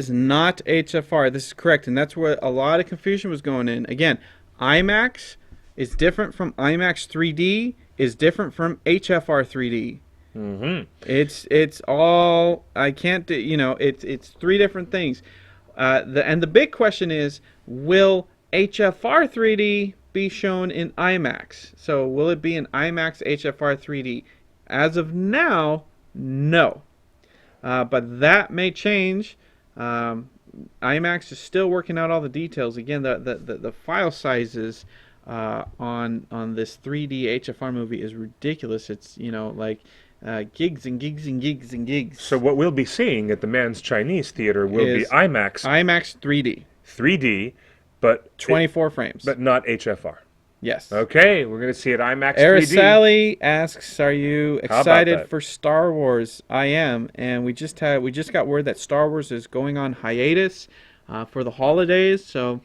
Speaker 2: not HFR. This is correct, and that's where a lot of confusion was going in. Again, IMAX is different from IMAX 3D, is different from HFR 3D.
Speaker 3: Mm-hmm.
Speaker 2: It's all, I can't do, it's three different things. And the big question is, will HFR 3D be shown in IMAX? So will it be in IMAX HFR 3D? As of now, no. But that may change. IMAX is still working out all the details. Again, the file sizes on this 3D HFR movie is ridiculous. It's gigs and gigs and gigs and gigs.
Speaker 3: So what we'll be seeing at the Man's Chinese Theater will be IMAX
Speaker 2: 3D,
Speaker 3: 3D, but
Speaker 2: 24 frames,
Speaker 3: but not HFR.
Speaker 2: Yes.
Speaker 3: Okay, we're going to see it IMAX 3D.
Speaker 2: Araceli asks, "Are you excited for Star Wars?" I am, and we just got word that Star Wars is going on hiatus for the holidays. So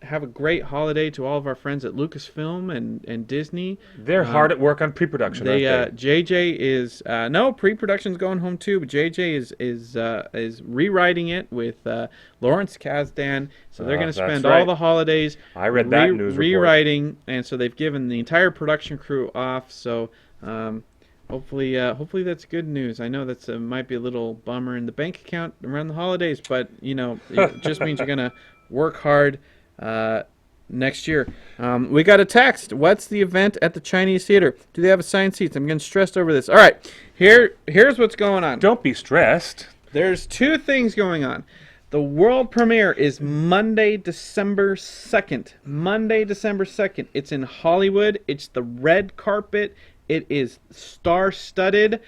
Speaker 2: have a great holiday to all of our friends at Lucasfilm and Disney.
Speaker 3: They're hard at work on pre-production. Aren't they?
Speaker 2: JJ is pre-production's going home too, but JJ is rewriting it with Lawrence Kasdan. So they're going to spend all the holidays.
Speaker 3: I read that news
Speaker 2: rewriting, and so they've given the entire production crew off. So hopefully that's good news. I know that's might be a little bummer in the bank account around the holidays, but it just means you're going to work hard next year. We got a text. What's the event at the Chinese Theater? Do they have assigned seats? I'm getting stressed over this. All right, here's what's going on.
Speaker 3: Don't be stressed.
Speaker 2: There's two things going on. The world premiere is Monday, December 2nd. Monday, December 2nd. It's in Hollywood. It's the red carpet. It is star-studded.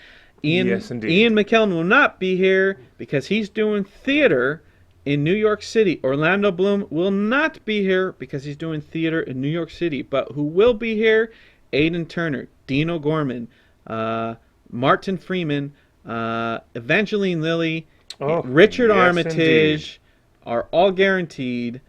Speaker 3: Yes, indeed.
Speaker 2: Ian McKellen will not be here because he's doing theater in New York City. Orlando Bloom will not be here because he's doing theater in New York City. But who will be here? Aidan Turner, Dean O'Gorman, Martin Freeman, Evangeline Lilly, Richard Armitage are all guaranteed.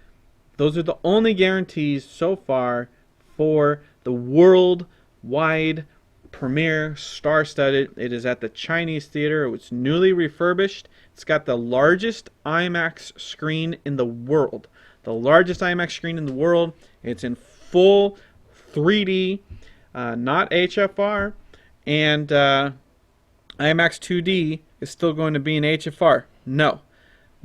Speaker 2: Those are the only guarantees so far for the worldwide premiere, star-studded. It is at the Chinese Theater. It was newly refurbished. It's got the largest IMAX screen in the world. The largest IMAX screen in the world. It's in full 3D, not HFR. And IMAX 2D is still going to be in HFR. No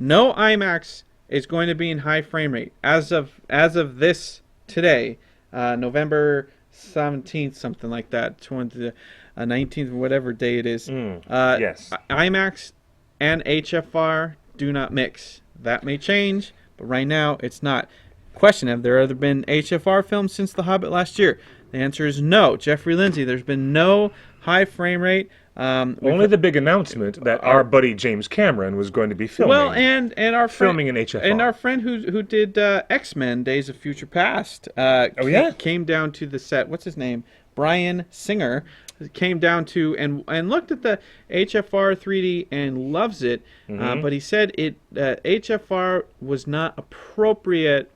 Speaker 2: IMAX is going to be in high frame rate. As of this today, November 17th, something like that, 19th, whatever day it is.
Speaker 3: Yes.
Speaker 2: IMAX and HFR do not mix. That may change, but right now it's not. Question: have there ever been HFR films since The Hobbit last year? The answer is no. Jeffrey Lindsay, there's been no high frame rate
Speaker 3: Only the big announcement that our buddy James Cameron was going to be filming.
Speaker 2: Well, and our friend,
Speaker 3: filming in HFR.
Speaker 2: and our friend who did X-Men: Days of Future Past. Came down to the set. What's his name? Brian Singer came down to and looked at the HFR 3D and loves it. But he said HFR was not appropriate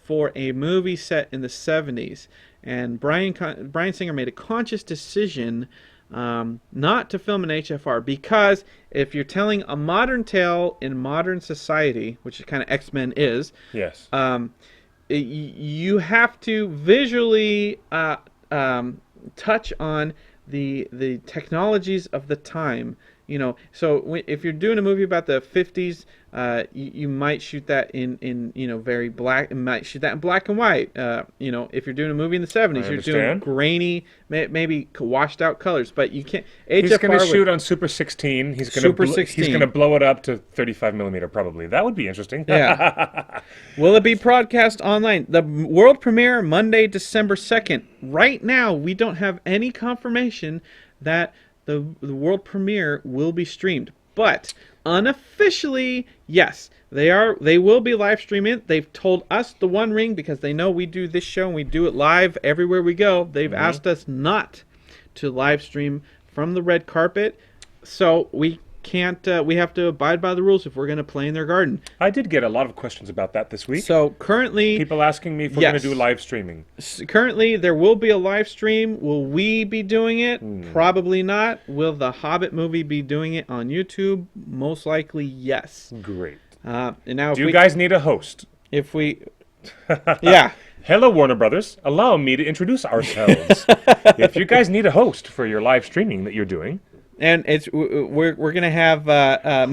Speaker 2: for a movie set in the 70s. And Brian Singer made a conscious decision not to film in HFR, because if you're telling a modern tale in modern society, which is kind of X-Men is,
Speaker 3: yes,
Speaker 2: you have to visually touch on the technologies of the time. You know, so if you're doing a movie about the 50s, you might shoot that in very black. You might shoot that in black and white. If you're doing a movie in the 70s, you're doing grainy, maybe washed out colors. But you can't.
Speaker 3: He's going to shoot on Super 16. He's going to blow it up to 35 millimeter probably. That would be interesting.
Speaker 2: Yeah. Will it be broadcast online? The world premiere Monday, December 2nd. Right now, we don't have any confirmation that the world premiere will be streamed, but unofficially, yes, they will be live streaming. They've told us TheOneRing, because they know we do this show and we do it live everywhere we go. They've asked us not to live stream from the red carpet, so we can't. We have to abide by the rules if we're going to play in their garden.
Speaker 3: I did get a lot of questions about that this week.
Speaker 2: So currently,
Speaker 3: people asking me if we're going to do live streaming.
Speaker 2: Currently, there will be a live stream. Will we be doing it? Probably not. Will the Hobbit movie be doing it on YouTube? Most likely, yes.
Speaker 3: Great.
Speaker 2: And now,
Speaker 3: do you guys need a host?
Speaker 2: If we, yeah.
Speaker 3: Hello, Warner Brothers. Allow me to introduce ourselves. If you guys need a host for your live streaming that you're doing.
Speaker 2: And we're gonna have
Speaker 3: who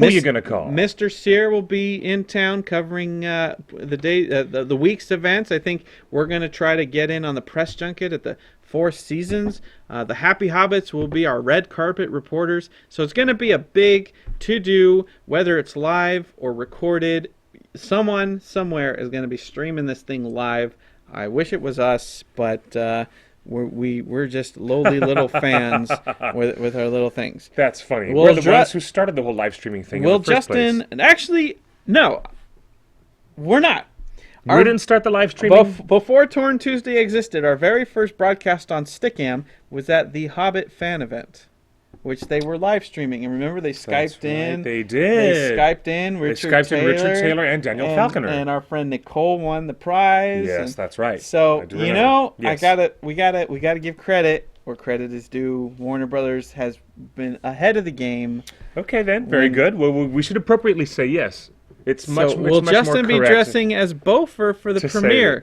Speaker 3: are you gonna call?
Speaker 2: Mr. Sear will be in town covering the week's events. I think we're gonna try to get in on the press junket at the Four Seasons. The Happy Hobbits will be our red carpet reporters. So it's gonna be a big to-do, whether it's live or recorded. Someone somewhere is gonna be streaming this thing live. I wish it was us, but. We're just lowly little fans with our little things.
Speaker 3: That's funny. We're the ones who started the whole live streaming thing.
Speaker 2: Well,
Speaker 3: in the first
Speaker 2: Justin,
Speaker 3: place.
Speaker 2: Actually, no, we're not.
Speaker 3: We didn't start the live streaming?
Speaker 2: Before Torn Tuesday existed, our very first broadcast on Stickam was at the Hobbit fan event, which they were live streaming. And remember, they Skyped in.
Speaker 3: Right, they did.
Speaker 2: They Skyped in Richard Taylor
Speaker 3: and Daniel Falconer.
Speaker 2: And our friend Nicole won the prize.
Speaker 3: Yes, that's right.
Speaker 2: So,
Speaker 3: yes.
Speaker 2: we gotta give credit where credit is due. Warner Brothers has been ahead of the game.
Speaker 3: Okay, then. Very good. Well, we should appropriately say yes. It's much more correct.
Speaker 2: Will Justin be dressing as Bopher for the premiere?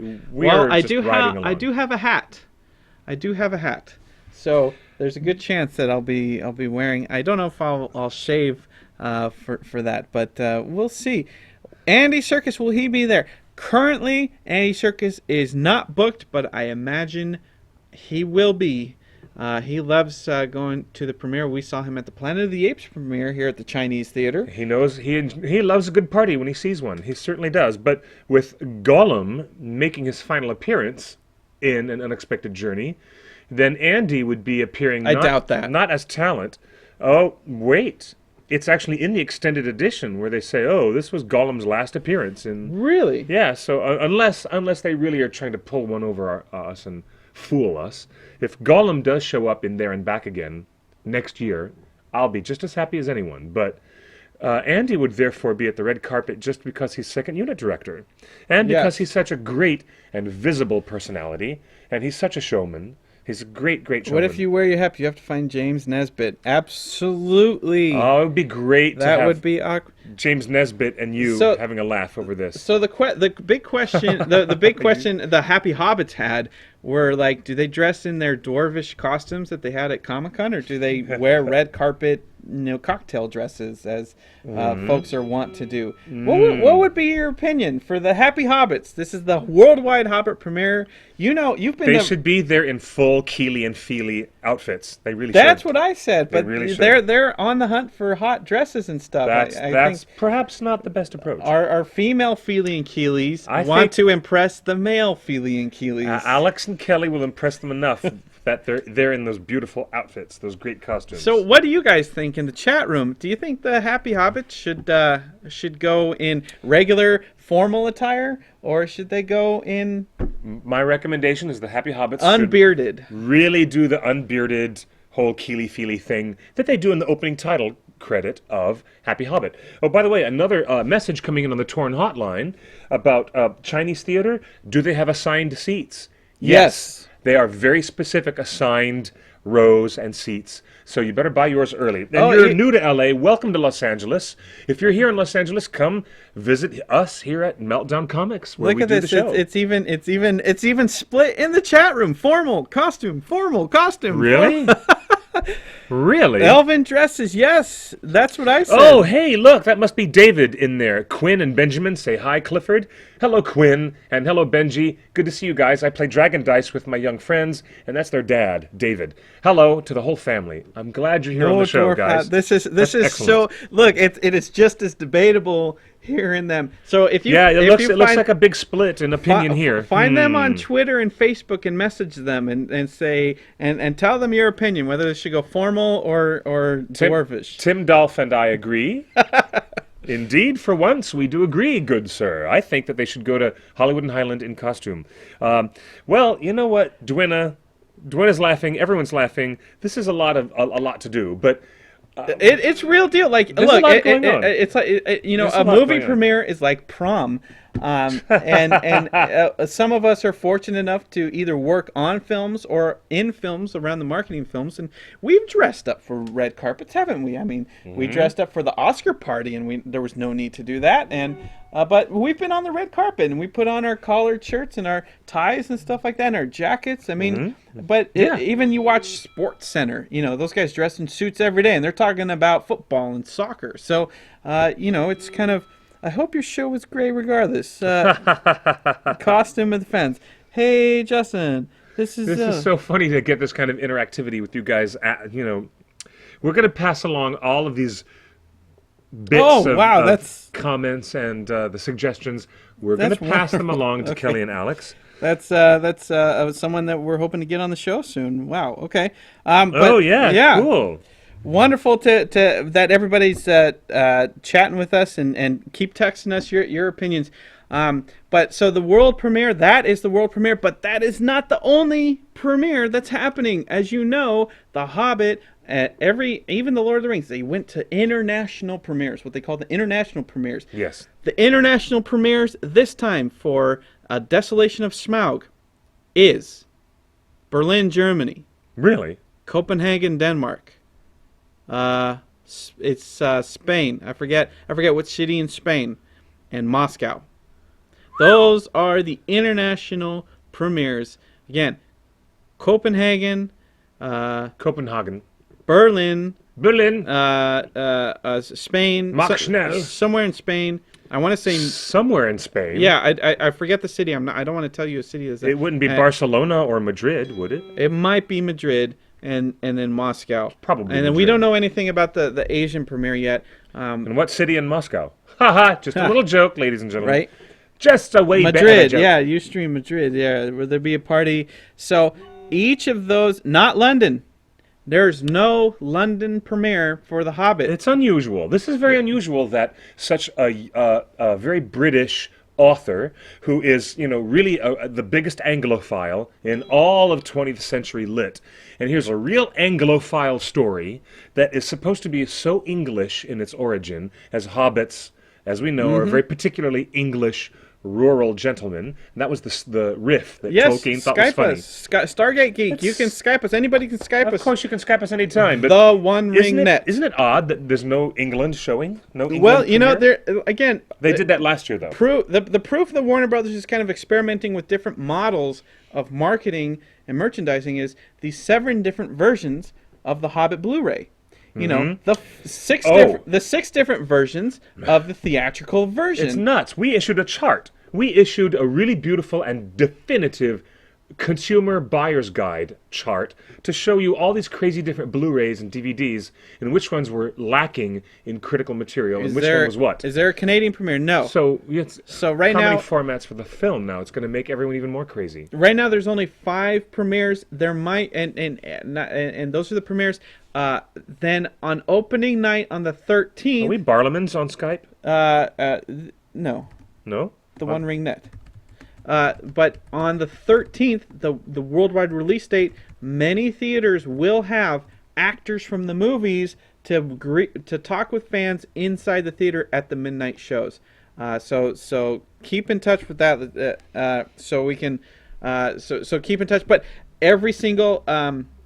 Speaker 2: I do have a hat. So there's a good chance that I'll be wearing. I don't know if I'll shave for that, but we'll see. Andy Serkis, will he be there? Currently, Andy Serkis is not booked, but I imagine he will be. He loves going to the premiere. We saw him at the Planet of the Apes premiere here at the Chinese Theater.
Speaker 3: He knows he loves a good party when he sees one. He certainly does. But with Gollum making his final appearance in An Unexpected Journey, then Andy would be appearing.
Speaker 2: I doubt that.
Speaker 3: Not as talent. Oh, wait. It's actually in the extended edition where they say, "Oh, this was Gollum's last appearance."
Speaker 2: Really?
Speaker 3: Yeah. So unless they really are trying to pull one over us and fool us, if Gollum does show up in There and Back Again next year, I'll be just as happy as anyone. But Andy would therefore be at the red carpet just because he's second unit director, and because he's such a great and visible personality, and he's such a showman. He's a great showman.
Speaker 2: What if you wear your hat? You have to find James Nesbitt. Absolutely.
Speaker 3: Oh, it would be great to have
Speaker 2: would be awkward.
Speaker 3: James Nesbitt and you having a laugh over this.
Speaker 2: So the big question, the big question the Happy Hobbits had were like, do they dress in their dwarvish costumes that they had at Comic-Con, or do they wear red carpet, cocktail dresses as folks are wont to do? What would be your opinion for the Happy Hobbits? This is the worldwide Hobbit premiere. You've been.
Speaker 3: They should be there in full Keely and Feely outfits. They really.
Speaker 2: That's
Speaker 3: should.
Speaker 2: what I said. But
Speaker 3: really
Speaker 2: they're on the hunt for hot dresses and stuff.
Speaker 3: That's perhaps not the best approach.
Speaker 2: Our female Feely and Keelys want to impress the male Feely and Keelys.
Speaker 3: Alex and Kelly will impress them enough that they're in those beautiful outfits, those great costumes.
Speaker 2: So, what do you guys think in the chat room? Do you think the Happy Hobbits should go in regular formal attire, or should they go in
Speaker 3: my recommendation is the Happy Hobbits
Speaker 2: unbearded?
Speaker 3: should really do the unbearded whole keely-feely thing that they do in the opening title credit of Happy Hobbit. Oh, by the way, another message coming in on the Torn Hotline about Chinese theater. Do they have assigned seats?
Speaker 2: Yes.
Speaker 3: They are very specific assigned rows and seats. So you better buy yours early. And
Speaker 2: Oh,
Speaker 3: you're new to LA, welcome to Los Angeles. If you're here in Los Angeles, come visit us here at Meltdown Comics, where
Speaker 2: Look
Speaker 3: we
Speaker 2: at
Speaker 3: do
Speaker 2: this.
Speaker 3: the show.
Speaker 2: It's even split in the chat room. Formal costume.
Speaker 3: Really? Really?
Speaker 2: Elven dresses. Yes, that's what I said.
Speaker 3: Oh, hey, look, that must be David in there. Quinn and Benjamin say hi, Clifford. Hello, Quinn, and hello, Benji. Good to see you guys. I play Dragon Dice with my young friends, and that's their dad, David. Hello to the whole family. I'm glad you're here on the show,
Speaker 2: dwarf
Speaker 3: guys.
Speaker 2: hat. This is
Speaker 3: excellent.
Speaker 2: so. Look, it is just as debatable here in them. So if you
Speaker 3: Yeah,
Speaker 2: if
Speaker 3: it
Speaker 2: you
Speaker 3: looks
Speaker 2: find-
Speaker 3: like a big split in opinion here.
Speaker 2: Find them on Twitter and Facebook and message them and say and tell them your opinion whether they should go formal or dwarvish.
Speaker 3: Tim Dolph and I agree. Indeed, for once, we do agree, good sir. I think that they should go to Hollywood and Highland in costume. Well, you know what, Dwena's laughing. Everyone's laughing. This is a lot to do, but
Speaker 2: It's real deal. Like,
Speaker 3: There's a
Speaker 2: look,
Speaker 3: lot going on.
Speaker 2: it's like you know,
Speaker 3: There's a
Speaker 2: a
Speaker 3: lot
Speaker 2: movie
Speaker 3: going on.
Speaker 2: premiere is like prom, and some of us are fortunate enough to either work on films or in films around the marketing films, and we've dressed up for red carpets, haven't we? I mean, we dressed up for the Oscar party, and there was no need to do that, and. But we've been on the red carpet, and we put on our collared shirts and our ties and stuff like that, and our jackets. I mean, but even you watch Sports Center, you know, those guys dress in suits every day, and they're talking about football and soccer. So, you know, it's kind of, I hope your show was great regardless. Costume of the fans. Hey, Justin, this is
Speaker 3: so funny to get this kind of interactivity with you guys. You know, we're going to pass along all of these bits of
Speaker 2: that's
Speaker 3: comments and the suggestions. We're going to
Speaker 2: That's
Speaker 3: pass them
Speaker 2: wonderful.
Speaker 3: along to
Speaker 2: Okay.
Speaker 3: Kelly and Alex.
Speaker 2: That's someone that we're hoping to get on the show soon. Wow. Okay.
Speaker 3: Cool.
Speaker 2: Wonderful to that everybody's chatting with us and keep texting us your opinions. But so the world premiere, that is the world premiere, but that is not the only premiere that's happening. As you know, The Hobbit, even the Lord of the Rings, they went to international premieres, what they call the international premieres.
Speaker 3: Yes.
Speaker 2: The international premieres this time for Desolation of Smaug is Berlin, Germany,
Speaker 3: Really?
Speaker 2: Copenhagen, Denmark. It's Spain. I forget what city in Spain, and Moscow. Those are the international premieres. Again, Copenhagen,
Speaker 3: Copenhagen.
Speaker 2: Berlin,
Speaker 3: Berlin.
Speaker 2: Spain,
Speaker 3: Mach schnell.
Speaker 2: somewhere in Spain. I want to say,
Speaker 3: Somewhere in Spain.
Speaker 2: yeah, I forget the city. I don't want to tell you a city that's.
Speaker 3: It wouldn't be Barcelona or Madrid, would it?
Speaker 2: It might be Madrid and then Moscow.
Speaker 3: Probably
Speaker 2: And then we
Speaker 3: Madrid.
Speaker 2: don't know anything about the Asian premiere yet.
Speaker 3: And what city in Moscow? Haha, just a little joke, ladies and gentlemen.
Speaker 2: Right?
Speaker 3: Just a way better
Speaker 2: Madrid,
Speaker 3: joke.
Speaker 2: yeah, Ustream Madrid, yeah. Will there be a party? So each of those, not London. There's no London premiere for The Hobbit.
Speaker 3: It's unusual. This is very unusual that such a very British author who is, you know, really the biggest Anglophile in all of 20th century lit. And here's a real Anglophile story that is supposed to be so English in its origin, as hobbits, as we know, are very particularly English rural gentlemen. And that was the riff that
Speaker 2: Yes,
Speaker 3: Tolkien thought was
Speaker 2: Skype
Speaker 3: funny.
Speaker 2: us. Stargate Geek. You can Skype us. Anybody can Skype us.
Speaker 3: Of course, you can Skype us anytime. But
Speaker 2: The One Ring Net.
Speaker 3: Isn't it odd that there's no England showing? No England
Speaker 2: Well, you know,
Speaker 3: premiere?
Speaker 2: there again.
Speaker 3: They did that last year, though.
Speaker 2: The proof that Warner Brothers is kind of experimenting with different models of marketing and merchandising is these 7 different versions of the Hobbit Blu-ray. You know, the six different versions of the theatrical version.
Speaker 3: It's nuts. We issued a chart. We issued a really beautiful and definitive consumer buyer's guide chart to show you all these crazy different Blu-rays and DVDs and which ones were lacking in critical material and which one was what.
Speaker 2: Is there a Canadian premiere? No.
Speaker 3: So it's
Speaker 2: right
Speaker 3: how
Speaker 2: now,
Speaker 3: many formats for the film now? It's going to make everyone even more crazy.
Speaker 2: right now there's only 5 premieres. There might and those are the premieres. Then on opening night on the 13th.
Speaker 3: Are we Barlamans on Skype?
Speaker 2: No.
Speaker 3: No?
Speaker 2: The One Ring Net. But on the 13th, the worldwide release date, many theaters will have actors from the movies to talk with fans inside the theater at the midnight shows. So keep in touch with that. So we can. So keep in touch. But every single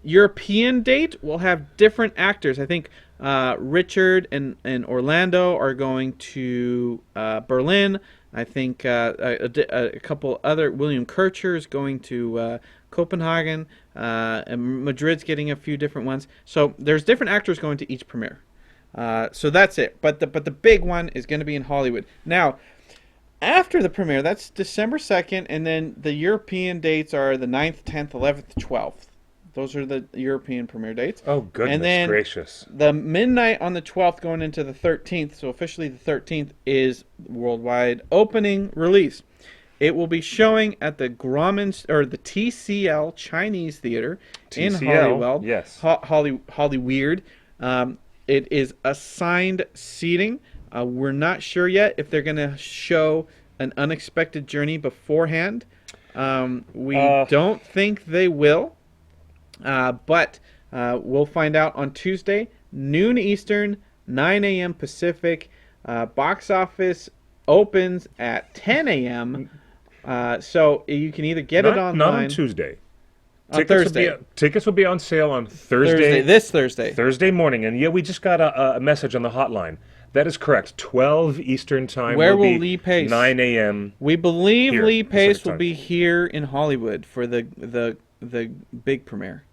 Speaker 2: European date will have different actors. I think Richard and Orlando are going to Berlin. I think a couple other, William Kircher is going to Copenhagen, and Madrid's getting a few different ones. So there's different actors going to each premiere. So that's it. But the big one is going to be in Hollywood. Now, after the premiere, that's December 2nd, and then the European dates are the 9th, 10th, 11th, 12th. Those are the European premiere dates.
Speaker 3: Oh, goodness
Speaker 2: and then
Speaker 3: gracious.
Speaker 2: The midnight on the 12th going into the 13th, so officially the 13th, is worldwide opening release. It will be showing at the the TCL Chinese Theater in Hollywood.
Speaker 3: Yes.
Speaker 2: Hollyweird. It is assigned seating. We're not sure yet if they're going to show An Unexpected Journey beforehand. We don't think they will. But we'll find out on Tuesday, noon Eastern, 9 a.m. Pacific. Box office opens at 10 a.m. So you can either get it online.
Speaker 3: Not on Tuesday.
Speaker 2: On Thursday.
Speaker 3: Tickets will be on sale on Thursday.
Speaker 2: This Thursday.
Speaker 3: Thursday morning. And yeah, we just got a message on the hotline. That is correct. 12 Eastern Time.
Speaker 2: Where will Lee Pace?
Speaker 3: 9 a.m.
Speaker 2: We believe
Speaker 3: here,
Speaker 2: Lee Pace
Speaker 3: Pacific
Speaker 2: will
Speaker 3: time.
Speaker 2: be here in Hollywood for the big premiere.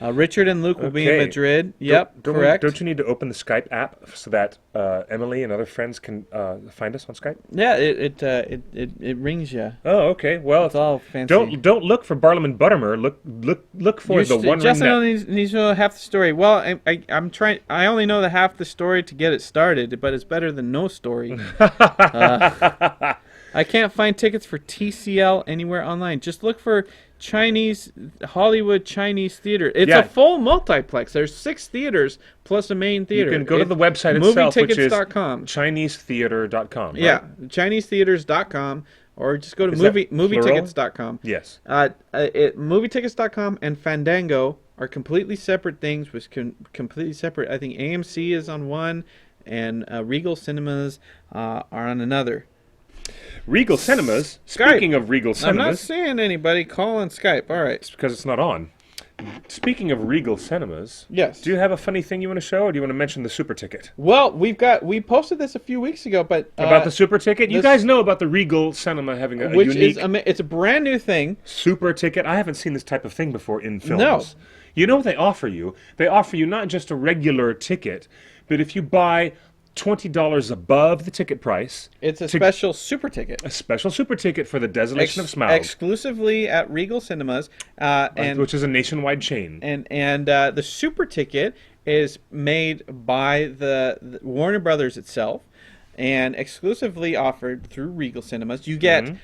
Speaker 2: Richard and Luke will be in Madrid. Yep, correct.
Speaker 3: Don't you need to open the Skype app so that Emily and other friends can find us on Skype?
Speaker 2: Yeah, it rings you.
Speaker 3: Oh, okay. Well,
Speaker 2: It's all fancy.
Speaker 3: don't look for Barlam and Buttermer. Look for the One Ring
Speaker 2: Justin
Speaker 3: Net.
Speaker 2: only needs to know half the story. Well, I'm trying. I only know the half the story to get it started, but it's better than no story. I can't find tickets for TCL anywhere online. Just look for Hollywood Chinese Theater. It's a full multiplex. There's 6 theaters plus a main theater.
Speaker 3: You can go to the website itself, which is
Speaker 2: movietickets.com.
Speaker 3: ChineseTheater.com. Right?
Speaker 2: Yeah, ChineseTheaters.com, or just go to movietickets.com.
Speaker 3: Yes.
Speaker 2: Movietickets.com and Fandango are completely separate things, with completely separate. I think AMC is on one, and Regal Cinemas are on another.
Speaker 3: Regal Cinemas.
Speaker 2: Skype.
Speaker 3: Speaking of Regal Cinemas.
Speaker 2: I'm not saying anybody. Call on Skype. All right.
Speaker 3: It's because it's not on. Speaking of Regal Cinemas.
Speaker 2: Yes.
Speaker 3: Do you have a funny thing you want to show, or do you want to mention the super ticket?
Speaker 2: Well, we posted this a few weeks ago, but
Speaker 3: About the super ticket? You guys know about the Regal Cinema having a
Speaker 2: which
Speaker 3: unique
Speaker 2: it's a brand new thing.
Speaker 3: super ticket. I haven't seen this type of thing before in films.
Speaker 2: No.
Speaker 3: You know what they offer you? They offer you not just a regular ticket, but if you buy $20 above the ticket price,
Speaker 2: It's a special super ticket.
Speaker 3: a special super ticket for the Desolation of Smaug,
Speaker 2: Exclusively at Regal Cinemas,
Speaker 3: which is a nationwide chain.
Speaker 2: and the super ticket is made by the Warner Brothers itself, and exclusively offered through Regal Cinemas. You get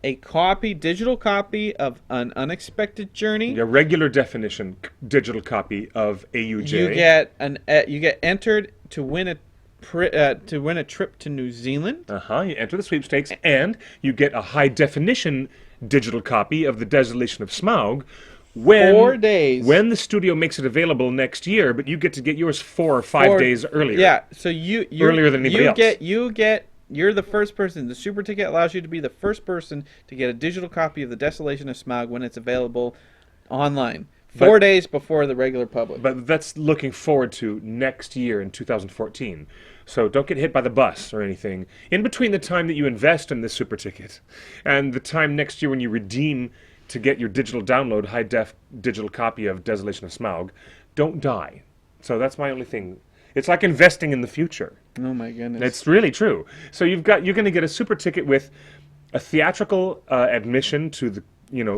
Speaker 2: a digital copy of An Unexpected Journey.
Speaker 3: A regular definition digital copy of AUJ.
Speaker 2: You get entered to win a trip to New Zealand.
Speaker 3: You enter the sweepstakes, and you get a high definition digital copy of the Desolation of Smaug.
Speaker 2: 4 days.
Speaker 3: When the studio makes it available next year, but you get to get yours 4 or 5 days earlier.
Speaker 2: Yeah, so you're
Speaker 3: earlier than anybody else.
Speaker 2: You're the first person. The super ticket allows you to be the first person to get a digital copy of the Desolation of Smaug when it's available online. 4 days before the regular public.
Speaker 3: But that's looking forward to next year in 2014. So don't get hit by the bus or anything. In between the time that you invest in this super ticket and the time next year when you redeem to get your digital download, high-def digital copy of Desolation of Smaug, don't die. So that's my only thing. It's like investing in the future.
Speaker 2: Oh my goodness.
Speaker 3: It's really true. So you're going to get a super ticket with a theatrical admission to the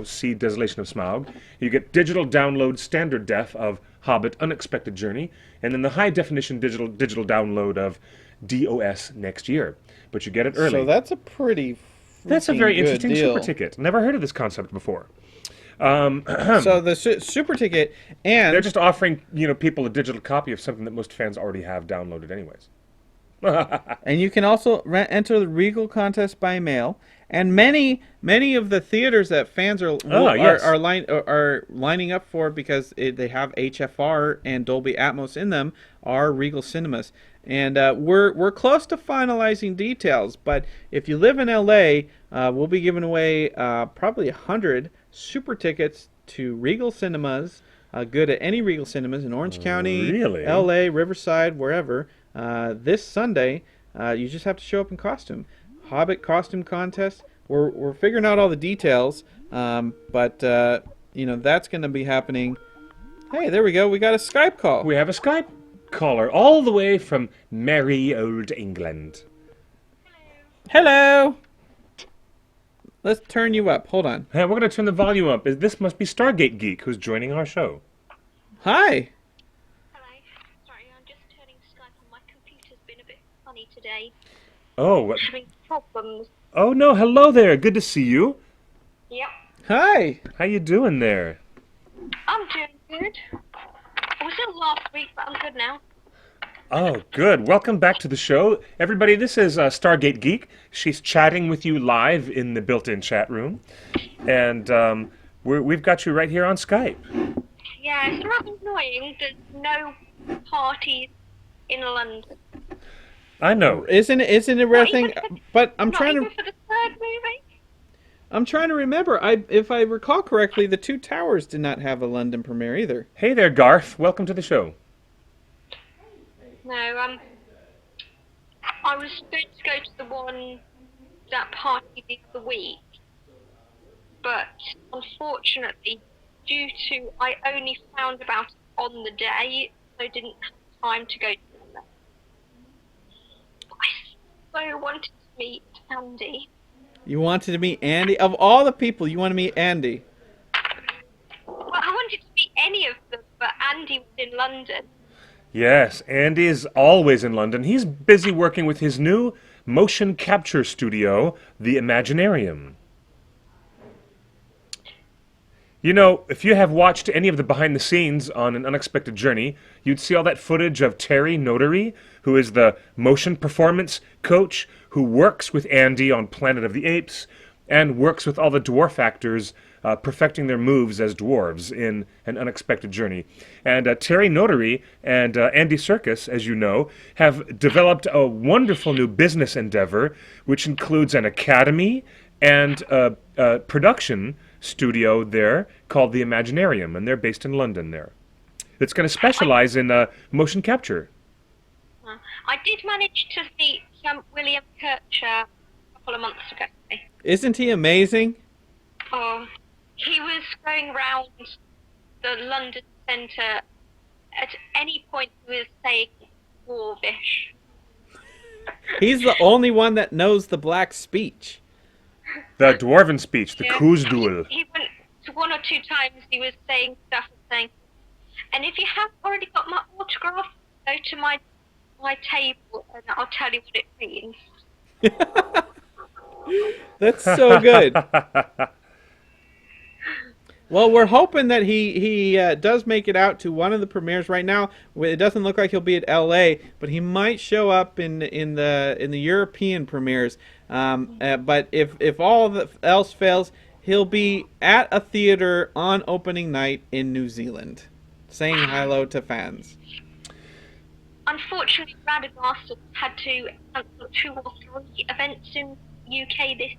Speaker 3: see Desolation of Smaug. You get digital download standard def of Hobbit Unexpected Journey, and then the high definition digital download of DOS next year. But you get it early.
Speaker 2: So that's a pretty.
Speaker 3: That's a very
Speaker 2: freaking
Speaker 3: interesting
Speaker 2: good deal.
Speaker 3: super ticket. Never heard of this concept before.
Speaker 2: So the super ticket, and
Speaker 3: They're just offering people a digital copy of something that most fans already have downloaded anyways.
Speaker 2: and you can also enter the Regal contest by mail. And many of the theaters that fans are
Speaker 3: yes.
Speaker 2: are lining up for because they have HFR and Dolby Atmos in them are Regal Cinemas. And we're close to finalizing details. But if you live in LA, we'll be giving away probably 100 super tickets to Regal Cinemas. Good at any Regal Cinemas in Orange County,
Speaker 3: Really?
Speaker 2: LA, Riverside, wherever. This Sunday, you just have to show up in costume. Hobbit costume contest. We're figuring out all the details, but that's going to be happening. Hey, there we go. We got a Skype call.
Speaker 3: We have a Skype caller all the way from merry old England.
Speaker 2: Hello. Let's turn you up. Hold on.
Speaker 3: Hey, we're going to turn the volume up. This must be Stargate Geek who's joining our show.
Speaker 2: Hi.
Speaker 6: Hello. Sorry, I'm just turning Skype on. My computer's been a bit funny today.
Speaker 3: Oh,
Speaker 6: Having problems.
Speaker 3: oh no, hello there. Good to see you.
Speaker 6: Yep.
Speaker 2: Hi.
Speaker 3: How you doing there?
Speaker 6: I'm doing good. I was ill last week, but I'm good now.
Speaker 3: Oh, good. Welcome back to the show. Everybody, this is Stargate Geek. She's chatting with you live in the built-in chat room. And we've got you right here on Skype.
Speaker 6: Yeah, it's rather annoying. There's no parties in London.
Speaker 3: I know.
Speaker 2: Isn't it a rare thing? But I'm
Speaker 6: Not
Speaker 2: trying
Speaker 6: even
Speaker 2: to
Speaker 6: for the third movie.
Speaker 2: remember. If I recall correctly, the Two Towers did not have a London premiere either.
Speaker 3: Hey there, Garth. Welcome to the show.
Speaker 6: No, I was going to go to the one that party the other week, but unfortunately, due to I only found about it on the day, so I didn't have time to go to them. I so wanted to meet Andy.
Speaker 2: You wanted to meet Andy? Of all the people, you want to meet Andy?
Speaker 6: Well, I wanted to meet any of them, but Andy was in London.
Speaker 3: Yes, Andy is always in London. He's busy working with his new motion capture studio, the Imaginarium. If you have watched any of the behind the scenes on An Unexpected Journey, you'd see all that footage of Terry Notary, who is the motion performance coach who works with Andy on Planet of the Apes and works with all the dwarf actors perfecting their moves as dwarves in An Unexpected Journey. And Terry Notary and Andy Serkis, as you know, have developed a wonderful new business endeavor, which includes an academy and a production studio there called the Imaginarium, and they're based in London there. It's going to specialize in motion capture.
Speaker 6: I did manage to see William Kircher a couple of months ago.
Speaker 2: Isn't he amazing?
Speaker 6: Oh, he was going around the London Centre. At any point, he was saying Dwarvish.
Speaker 2: He's the only one that knows the black speech.
Speaker 3: The dwarven speech, the
Speaker 6: Yeah.
Speaker 3: Kuzduel.
Speaker 6: He went to one or two times. He was saying stuff and saying, and if you have already got my autograph, go to my table and I'll tell you what it means.
Speaker 2: That's so good. Well, we're hoping that he does make it out to one of the premieres. Right now, it doesn't look like he'll be at L.A., but he might show up in the European premieres. But if all else fails, he'll be at a theater on opening night in New Zealand, saying hello to fans.
Speaker 6: Unfortunately, Radagast had to cancel 2 or 3 events in UK this year.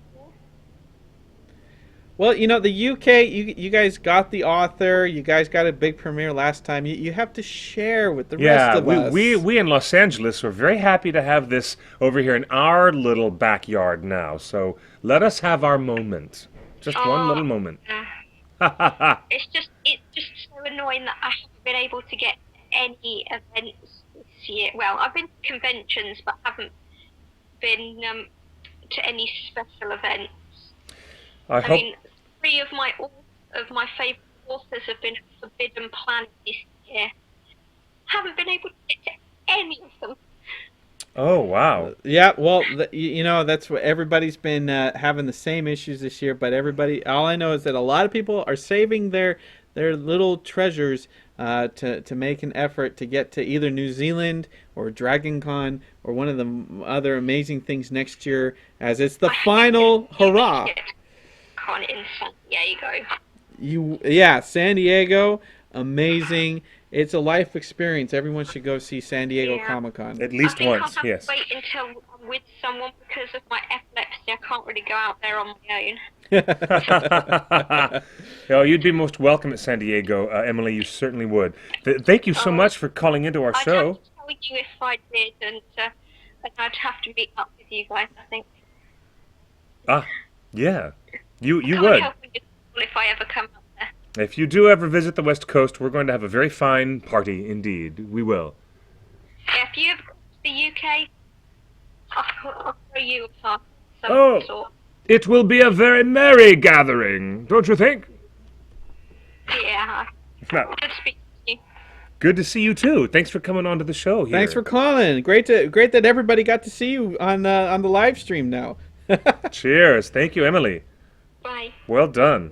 Speaker 2: Well, the UK, you guys got the author. You guys got a big premiere last time. You have to share with the rest of us.
Speaker 3: we in Los Angeles are very happy to have this over here in our little backyard now. So let us have our moment. Just one little moment.
Speaker 6: It's just so annoying that I haven't been able to get any events this year. Well, I've been to conventions, but haven't been to any special events.
Speaker 3: I hope.
Speaker 6: mean, 3 of my favourite authors have been at Forbidden Planet this year. Haven't been able to get to any of them.
Speaker 7: Oh, wow.
Speaker 2: Yeah, well, that's what everybody's been having the same issues this year. But all I know is that a lot of people are saving their little treasures to make an effort to get to either New Zealand or Dragon Con or one of the other amazing things next year, as it's the final hurrah.
Speaker 6: Con in San Diego.
Speaker 2: San Diego, amazing. It's a life experience. Everyone should go see San Diego Comic-Con.
Speaker 7: At least
Speaker 6: I
Speaker 7: once,
Speaker 6: think I'll
Speaker 7: yes.
Speaker 6: have to wait until I'm with someone because of my epilepsy. I can't really go out there on my own.
Speaker 7: Oh, you'd be most welcome at San Diego, Emily. You certainly would. Thank you so much for calling into our show.
Speaker 6: I'd have to tell you if I did, and I'd have to meet up with you guys, I think.
Speaker 7: Yeah. You
Speaker 6: Can't
Speaker 7: would.
Speaker 6: help it if I ever come up there.
Speaker 7: If you do ever visit the West Coast, we're going to have a very fine party indeed. We will.
Speaker 6: Yeah, if you ever go to the UK, I'll throw you a party of
Speaker 7: Oh.
Speaker 6: some sort.
Speaker 7: It will be a very merry gathering, don't you think?
Speaker 6: Yeah,
Speaker 7: Well,
Speaker 6: good to speak to you.
Speaker 7: good to see you too. Thanks for coming on to the show here.
Speaker 2: Thanks for calling. Great that everybody got to see you on the live stream now.
Speaker 7: Cheers. Thank you, Emily.
Speaker 6: Bye.
Speaker 7: Well done.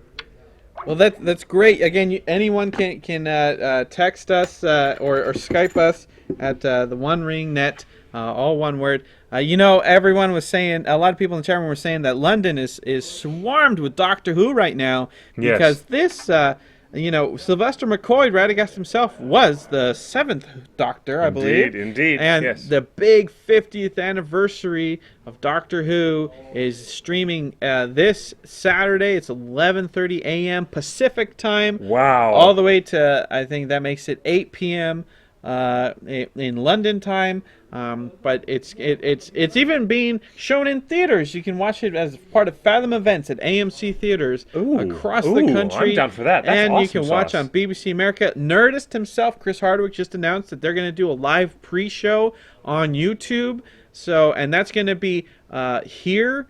Speaker 2: Well, that's great. Again, anyone can text us or Skype us at the One Ring Net, all one word. Everyone was saying, a lot of people in the chat room were saying that London is swarmed with Doctor Who right now because this, Sylvester McCoy, Radagast himself, was the 7th Doctor, I believe.
Speaker 7: Indeed,
Speaker 2: And
Speaker 7: yes.
Speaker 2: the big 50th anniversary of Doctor Who is streaming this Saturday. It's 11:30 a.m. Pacific time.
Speaker 7: Wow.
Speaker 2: All the way to, I think that makes it 8 p.m. In London time. But it's even being shown in theaters. You can watch it as part of Fathom Events at AMC theaters across the country.
Speaker 7: I'm down for that. That's
Speaker 2: and
Speaker 7: awesome
Speaker 2: you can watch
Speaker 7: sauce.
Speaker 2: on BBC America. Nerdist himself, Chris Hardwick, just announced that they're going to do a live pre-show on YouTube. So, and that's going to be here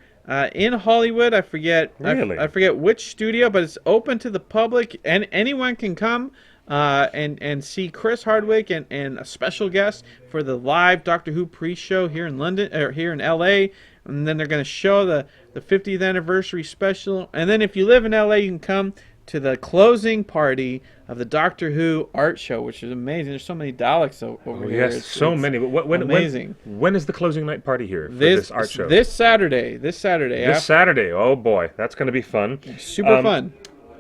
Speaker 2: in Hollywood. I forget.
Speaker 7: Really?
Speaker 2: I forget which studio, but it's open to the public, and anyone can come. And see Chris Hardwick and a special guest for the live Doctor Who pre-show here in London or here in LA, and then they're going to show the 50th anniversary special. And then if you live in LA, you can come to the closing party of the Doctor Who art show, which is amazing. There's so many Daleks over here.
Speaker 7: Yes, so many. But
Speaker 2: amazing.
Speaker 7: When is the closing night party here for this art show?
Speaker 2: This Saturday.
Speaker 7: This Saturday. Oh boy, that's going to be fun.
Speaker 2: Super fun.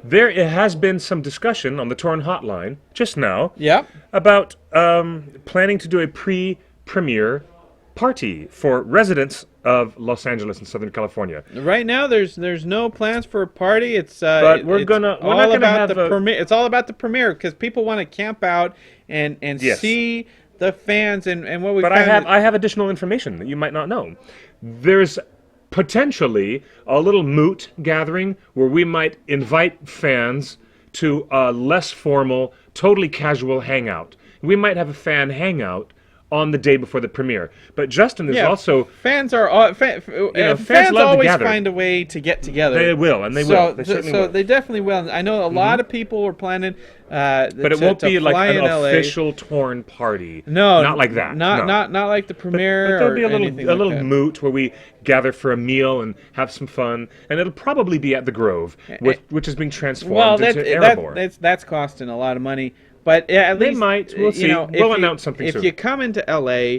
Speaker 7: There has been some discussion on the Torn Hotline just now
Speaker 2: Yep.
Speaker 7: about planning to do a pre-premiere party for residents of Los Angeles and Southern California.
Speaker 2: Right now, there's no plans for a party. It's
Speaker 7: But we're
Speaker 2: it's
Speaker 7: not
Speaker 2: all
Speaker 7: gonna
Speaker 2: about
Speaker 7: have
Speaker 2: the
Speaker 7: a-
Speaker 2: premiere. It's all about the premiere because people want to camp out and
Speaker 7: Yes.
Speaker 2: see the fans and what we.
Speaker 7: But I have additional information that you might not know. There's potentially a little moot gathering where we might invite fans to a less formal, totally casual hangout. We might have a fan hangout on the day before the premiere. But Justin, there's also
Speaker 2: fans are fans
Speaker 7: fans love to
Speaker 2: always
Speaker 7: gather.
Speaker 2: find a way to get together.
Speaker 7: They will, and they will. They certainly will.
Speaker 2: They definitely will. I know a lot of people were planning,
Speaker 7: but it won't be like
Speaker 2: fly
Speaker 7: an
Speaker 2: in LA.
Speaker 7: official Torn party.
Speaker 2: No,
Speaker 7: not like that.
Speaker 2: Not
Speaker 7: no.
Speaker 2: not like the premiere.
Speaker 7: But there'll be
Speaker 2: or
Speaker 7: a
Speaker 2: anything
Speaker 7: little
Speaker 2: like that.
Speaker 7: moot where we gather for a meal and have some fun, and it'll probably be at the Grove, which is being transformed into Erebor.
Speaker 2: That's costing a lot of money. But at
Speaker 7: They
Speaker 2: least
Speaker 7: might. We'll see. We'll announce something soon.
Speaker 2: If you come into LA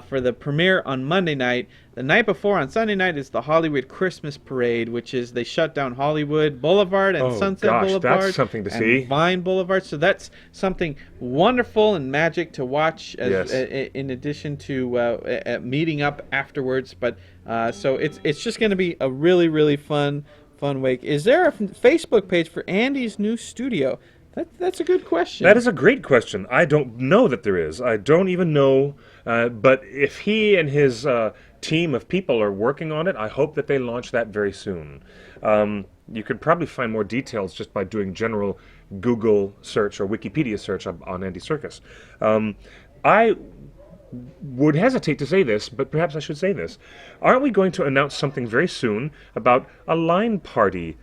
Speaker 2: for the premiere on Monday night, the night before on Sunday night is the Hollywood Christmas Parade, which is they shut down Hollywood Boulevard and Sunset Boulevard.
Speaker 7: That's something to
Speaker 2: and
Speaker 7: see.
Speaker 2: Vine Boulevard. So that's something wonderful and magic to watch. In addition to meeting up afterwards, but so it's just going to be a really really fun week. Is there a Facebook page for Andy's new studio? That's a good question.
Speaker 7: That is a great question. I don't know that there is. I don't even know. But if he and his team of people are working on it, I hope that they launch that very soon. You could probably find more details just by doing general Google search or Wikipedia search on Andy Serkis. I would hesitate to say this, but perhaps I should say this. Aren't we going to announce something very soon about a line party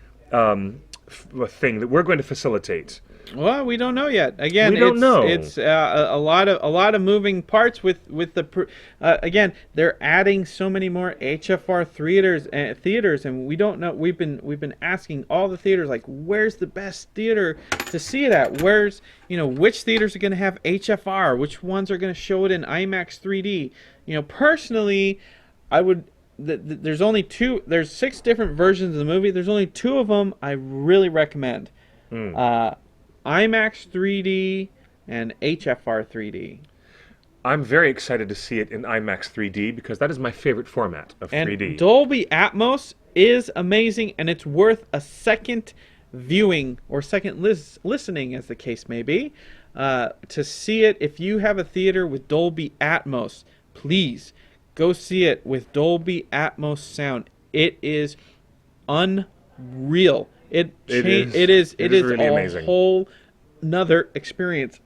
Speaker 7: thing that we're going to facilitate?
Speaker 2: Well, we don't know yet. Again,
Speaker 7: We don't know.
Speaker 2: It's a lot of moving parts with the. Again, they're adding so many more HFR theaters, and we don't know. We've been asking all the theaters, like, where's the best theater to see it at? Where's, which theaters are going to have HFR? Which ones are going to show it in IMAX 3D? Personally, I would. There's only two. There's 6 different versions of the movie. There's only 2 of them I really recommend. IMAX 3D and HFR 3D.
Speaker 7: I'm very excited to see it in IMAX 3D because that is my favorite format of 3D.
Speaker 2: And Dolby Atmos is amazing, and it's worth a second viewing or second listening, as the case may be, to see it. If you have a theater with Dolby Atmos, please go see it with Dolby Atmos sound. It is unreal. It is
Speaker 7: really
Speaker 2: a
Speaker 7: amazing.
Speaker 2: whole nother experience.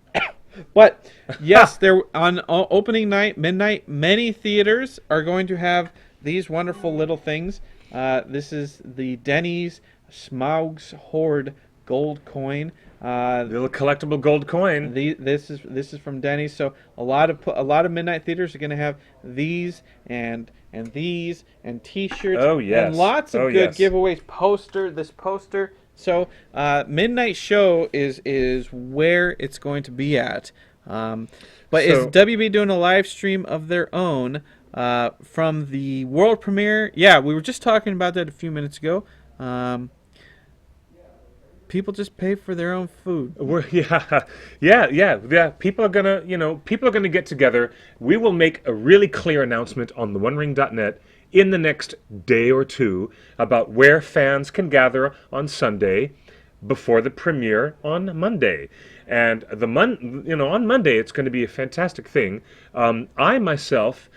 Speaker 2: But yes, there on opening night, midnight, many theaters are going to have these wonderful little things. This is the Denny's Smaug's Hoard gold coin.
Speaker 7: Little collectible gold coin.
Speaker 2: This is from Denny's. So a lot of midnight theaters are going to have these and these and T-shirts.
Speaker 7: Oh, yes.
Speaker 2: And lots of good
Speaker 7: yes.
Speaker 2: giveaways. This poster. So midnight show is where it's going to be at. But is WB doing a live stream of their own from the world premiere? Yeah, we were just talking about that a few minutes ago. People just pay for their own food.
Speaker 7: Yeah. People are gonna get together. We will make a really clear announcement on theonering.net in the next day or two about where fans can gather on Sunday before the premiere on Monday. And on Monday it's going to be a fantastic thing. I myself,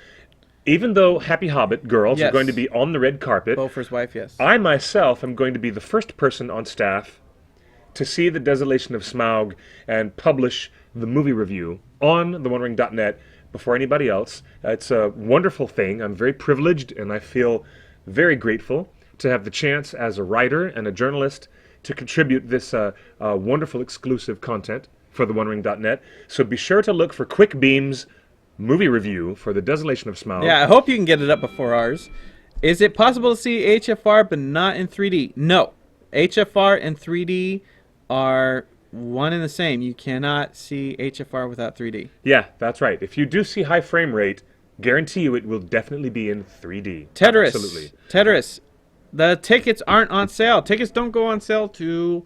Speaker 7: even though Happy Hobbit girls
Speaker 2: Yes.
Speaker 7: are going to be on the red carpet,
Speaker 2: Beaufort's wife, yes.
Speaker 7: I myself am going to be the first person on staff to see the Desolation of Smaug and publish the movie review on theonering.net before anybody else. It's a wonderful thing. I'm very privileged, and I feel very grateful to have the chance as a writer and a journalist to contribute this wonderful exclusive content for theonering.net. So be sure to look for Quick Beam's movie review for the Desolation of Smaug.
Speaker 2: Yeah, I hope you can get it up before ours. Is it possible to see HFR but not in 3D? No. HFR and 3D are one and the same. You cannot see HFR without 3D.
Speaker 7: Yeah, that's right. If you do see high frame rate, guarantee you it will definitely be in 3D.
Speaker 2: Tetris.
Speaker 7: Absolutely.
Speaker 2: Tetris. The tickets aren't on sale. Tickets don't go on sale to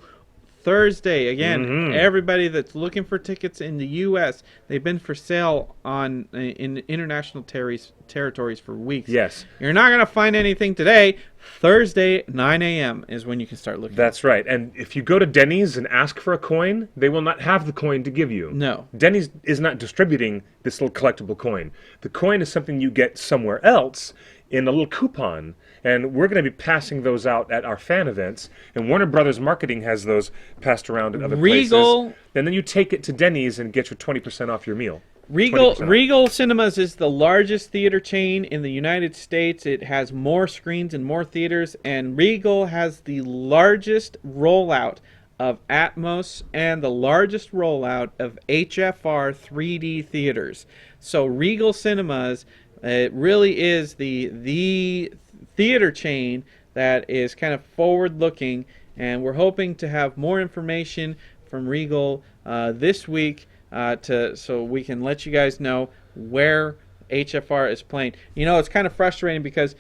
Speaker 2: Thursday. Again, everybody that's looking for tickets in the U.S., they've been for sale in international territories for weeks.
Speaker 7: Yes.
Speaker 2: You're not going to find anything today. Thursday, 9 a.m. is when you can start looking.
Speaker 7: That's right. And if you go to Denny's and ask for a coin, they will not have the coin to give you.
Speaker 2: No.
Speaker 7: Denny's is not distributing this little collectible coin. The coin is something you get somewhere else in a little coupon. And we're going to be passing those out at our fan events. And Warner Brothers Marketing has those passed around at other
Speaker 2: Regal-
Speaker 7: places. And then you take it to Denny's and get your 20% off your meal. 20%.
Speaker 2: Regal Cinemas is the largest theater chain in the United States. It has more screens and more theaters, and Regal has the largest rollout of Atmos and the largest rollout of HFR 3D theaters. So Regal Cinemas, it really is the theater chain that is kind of forward-looking, and we're hoping to have more information from Regal this week. So we can let you guys know where HFR is playing. It's kind of frustrating because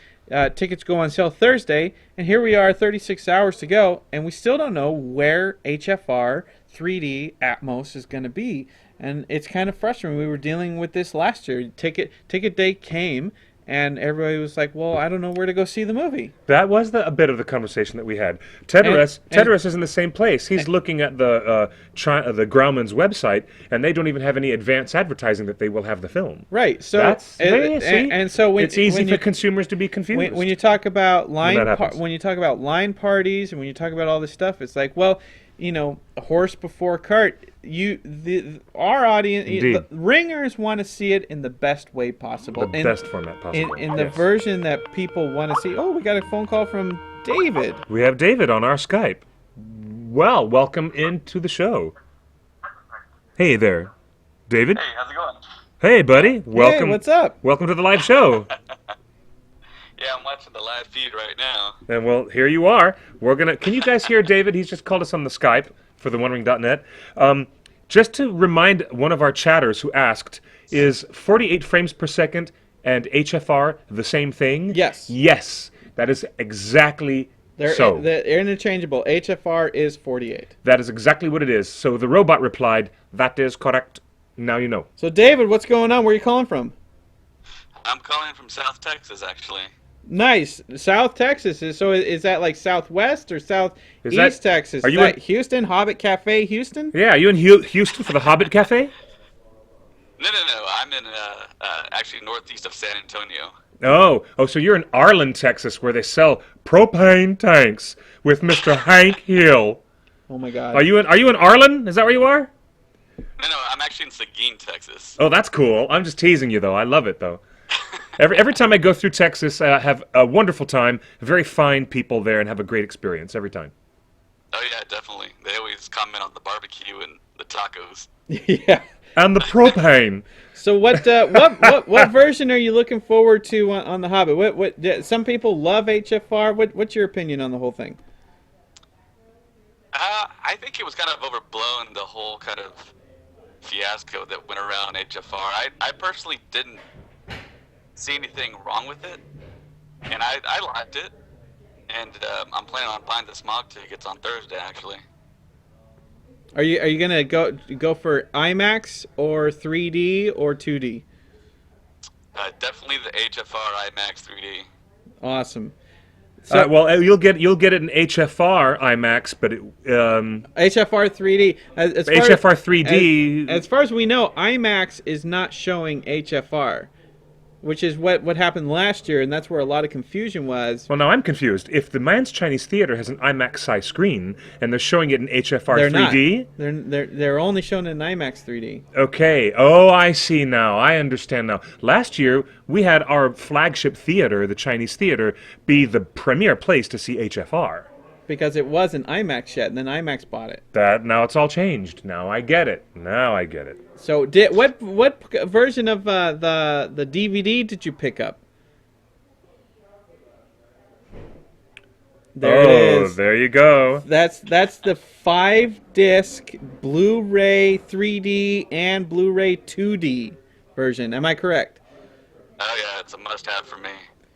Speaker 2: tickets go on sale Thursday, and here we are 36 hours to go, and we still don't know where HFR 3D Atmos is going to be. And it's kind of frustrating. We were dealing with this last year. Ticket day came, and everybody was like, well, I don't know where to go see the movie.
Speaker 7: That was a bit of the conversation that we had. Tedros is in the same place. He's looking at the Grauman's website, and they don't even have any advance advertising that they will have the film.
Speaker 2: Right. So
Speaker 7: so it's easy for consumers to be confused.
Speaker 2: When you talk about line
Speaker 7: happens.
Speaker 2: when you talk about line parties and when you talk about all this stuff, it's like, well, a horse before a cart. Our audience, the ringers want to see it in the best way possible.
Speaker 7: The best format possible.
Speaker 2: In the version that people want to see. Oh, we got a phone call from David.
Speaker 7: We have David on our Skype. Well, welcome into the show. Hey there, David.
Speaker 8: Hey, how's it going?
Speaker 7: Hey, buddy. Welcome.
Speaker 2: Hey, what's up?
Speaker 7: Welcome to the live show.
Speaker 8: Yeah, I'm watching the live feed right now.
Speaker 7: And well, here you are. We're gonna. Can you guys hear David? He's just called us on the Skype for theOneRing.net. Just to remind one of our chatters who asked, is 48 frames per second and HFR the same thing?
Speaker 2: Yes.
Speaker 7: Yes. That is exactly
Speaker 2: They're interchangeable. HFR is 48.
Speaker 7: That is exactly what it is. So the robot replied, "That is correct. Now you know."
Speaker 2: So, David, what's going on? Where are you calling from?
Speaker 8: I'm calling from South Texas, actually.
Speaker 2: Nice. South Texas. Is that like Southwest or Southeast
Speaker 7: that-
Speaker 2: Texas?
Speaker 7: are
Speaker 2: Is
Speaker 7: you
Speaker 2: that
Speaker 7: in-
Speaker 2: Houston? Hobbit Cafe, Houston?
Speaker 7: Yeah, are you in Houston for the Hobbit Cafe?
Speaker 8: No. I'm in actually northeast of San Antonio.
Speaker 7: Oh, so you're in Arlen, Texas, where they sell propane tanks with Mr. Hank Hill.
Speaker 2: Oh my God.
Speaker 7: Are you in Arlen? Is that where you are?
Speaker 8: No, I'm actually in Seguin, Texas.
Speaker 7: Oh, that's cool. I'm just teasing you, though. I love it, though. Every time I go through Texas, I have a wonderful time. Very fine people there, and have a great experience every time.
Speaker 8: Oh yeah, definitely. They always comment on the barbecue and the tacos.
Speaker 2: Yeah.
Speaker 7: And the propane.
Speaker 2: So what version are you looking forward to on the Hobbit? Some people love HFR. What's your opinion on the whole thing?
Speaker 8: I think it was kind of overblown, the whole kind of fiasco that went around HFR. I personally didn't see anything wrong with it, and I liked it. And I'm planning on buying the Smaug tickets on Thursday, actually.
Speaker 2: Are you gonna go for IMAX or 3D or 2D?
Speaker 8: Definitely the HFR IMAX 3D.
Speaker 2: Awesome. So
Speaker 7: Well, you'll get it in HFR IMAX, but
Speaker 2: HFR 3D.
Speaker 7: HFR 3D.
Speaker 2: As far as we know, IMAX is not showing HFR, which is what happened last year, and that's where a lot of confusion was.
Speaker 7: Well, now I'm confused. If the Man's Chinese Theater has an IMAX-size screen and they're showing it in HFR
Speaker 2: They're
Speaker 7: 3D,
Speaker 2: not. They're only shown in IMAX 3D.
Speaker 7: okay. Oh, I see now. I understand now. Last year we had our flagship theater, the Chinese Theater, be the premier place to see HFR.
Speaker 2: Because it wasn't IMAX yet, and then IMAX bought it.
Speaker 7: Now it's all changed. Now I get it.
Speaker 2: So, what version of the DVD did you pick up? There it is.
Speaker 7: There you go.
Speaker 2: That's the 5-disc Blu-ray 3D and Blu-ray 2D version. Am I correct?
Speaker 8: Oh yeah, it's a must-have for me.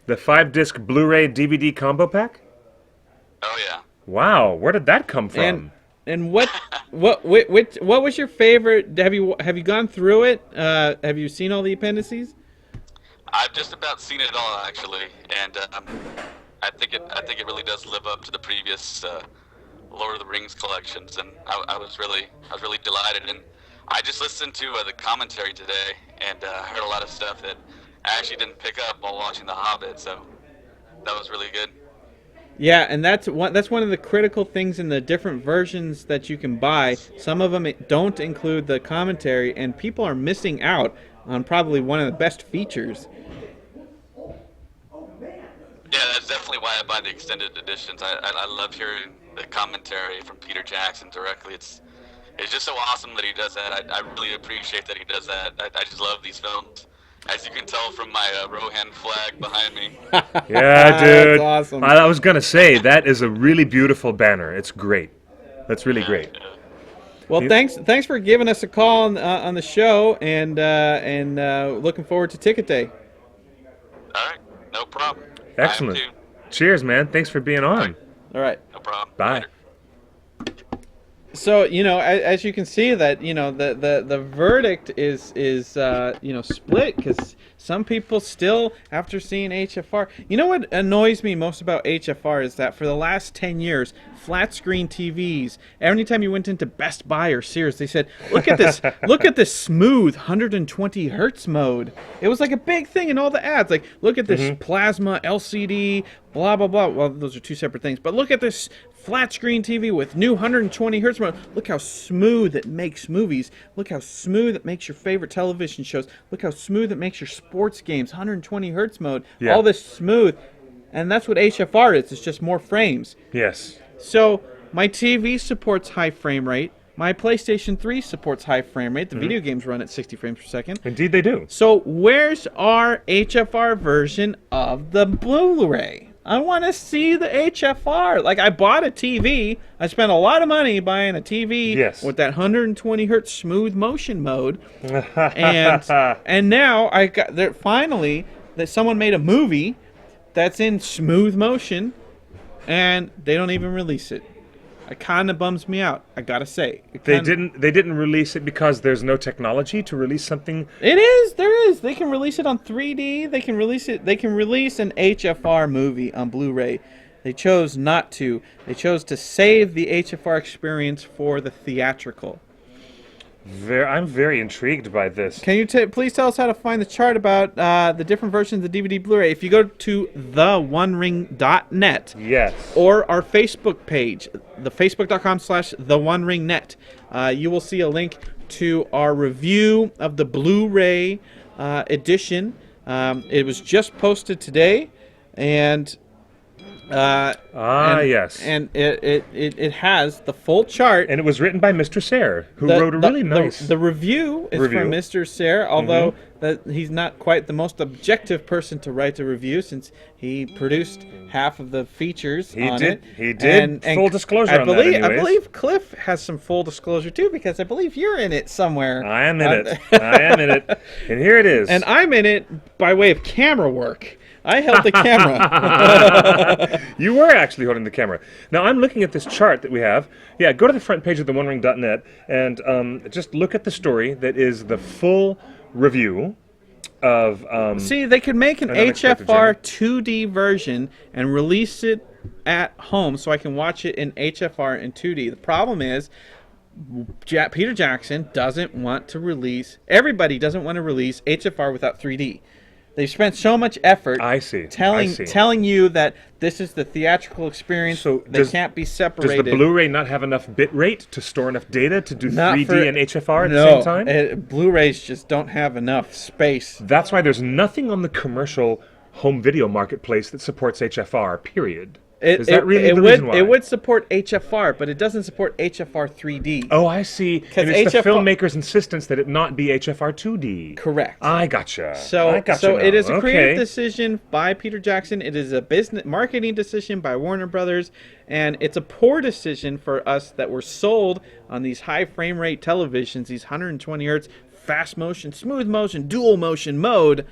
Speaker 7: The 5-disc Blu-ray DVD combo pack?
Speaker 8: Oh yeah.
Speaker 7: Wow, where did that come from?
Speaker 2: And what was your favorite? Have you gone through it? Have you seen all the appendices?
Speaker 8: I've just about seen it all actually, and I think it really does live up to the previous Lord of the Rings collections, and I was really delighted. And I just listened to the commentary today, and heard a lot of stuff that I actually didn't pick up while watching The Hobbit, so that was really good.
Speaker 2: Yeah, and that's one of the critical things in the different versions that you can buy. Some of them don't include the commentary, and people are missing out on probably one of the best features.
Speaker 8: Yeah, that's definitely why I buy the extended editions. I love hearing the commentary from Peter Jackson directly. It's just so awesome that he does that. I really appreciate that he does that. I just love these films. As you can tell from my Rohan flag behind me.
Speaker 7: Yeah, dude.
Speaker 2: That's awesome.
Speaker 7: I was gonna say that is a really beautiful banner. It's great. That's really great.
Speaker 2: Well, thanks for giving us a call on the show, and looking forward to Ticket Day.
Speaker 8: All right, no problem.
Speaker 7: Excellent.
Speaker 8: I am too.
Speaker 7: Cheers, man. Thanks for being on.
Speaker 2: All right.
Speaker 8: No problem.
Speaker 7: Bye.
Speaker 8: Later.
Speaker 2: So, as you can see, that the verdict is split, because some people still, after seeing HFR, what annoys me most about HFR is that for the last 10 years, flat screen TVs, anytime you went into Best Buy or Sears, they said, look at this smooth 120 hertz mode. It was like a big thing in all the ads, like, look at this plasma LCD, blah blah blah. Well, those are two separate things, but look at this flat screen TV with new 120 hertz mode. Look how smooth it makes movies. Look how smooth it makes your favorite television shows. Look how smooth it makes your sports games. 120 hertz mode.
Speaker 7: Yeah.
Speaker 2: All this smooth, and that's what HFR is. It's just more frames.
Speaker 7: Yes.
Speaker 2: So My TV supports high frame rate. My PlayStation 3 supports high frame rate. The video games run at 60 frames per second.
Speaker 7: Indeed they do.
Speaker 2: So where's our HFR version of the Blu-ray? I want to see the HFR. Like, I bought a TV. I spent a lot of money buying a TV with that 120 hertz smooth motion mode. and now I got there finally that someone made a movie that's in smooth motion, and they don't even release it. It kind of bums me out, I gotta say.
Speaker 7: They didn't release it because there's no technology to release something.
Speaker 2: There is. They can release it on 3D. They can release an HFR movie on Blu-ray. They chose not to. They chose to save the HFR experience for the theatrical.
Speaker 7: I'm very intrigued by this.
Speaker 2: Can you please tell us how to find the chart about the different versions of the DVD Blu-ray? If you go to theonering.net, or our Facebook page, the facebook.com/theoneringnet, you will see a link to our review of the Blu-ray edition. It was just posted today, and and it has the full chart,
Speaker 7: and it was written by Mr. Sayre, who wrote a really nice.
Speaker 2: The review is from Mr. Sayre, although that he's not quite the most objective person to write a review, since he produced half of the features on it.
Speaker 7: He did. And full disclosure on that, anyways.
Speaker 2: I believe Cliff has some full disclosure too, because I believe you're in it somewhere.
Speaker 7: I am in it. I am in it, and here it is.
Speaker 2: And I'm in it by way of camera work. I held the camera.
Speaker 7: You were actually holding the camera. Now, I'm looking at this chart that we have. Yeah, go to the front page of theonering.net and just look at the story that is the full review of...
Speaker 2: See, they could make an HFR 2D version and release it at home so I can watch it in HFR and 2D. The problem is Peter Jackson doesn't want to release... Everybody doesn't want to release HFR without 3D. They've spent so much effort telling you that this is the theatrical experience. So they can't be separated.
Speaker 7: Does the Blu-ray not have enough bit rate to store enough data to do 3D and HFR at the same time?
Speaker 2: No, Blu-rays just don't have enough space.
Speaker 7: That's why there's nothing on the commercial home video marketplace that supports HFR, period. Is that really the reason why?
Speaker 2: It would support HFR, but it doesn't support HFR 3D.
Speaker 7: Oh, I see. And it's the filmmaker's insistence that it not be HFR 2D.
Speaker 2: Correct.
Speaker 7: I gotcha.
Speaker 2: So it is a creative decision by Peter Jackson. It is a business marketing decision by Warner Brothers, and it's a poor decision for us that were sold on these high frame rate televisions, these 120 hertz, fast motion, smooth motion, dual motion mode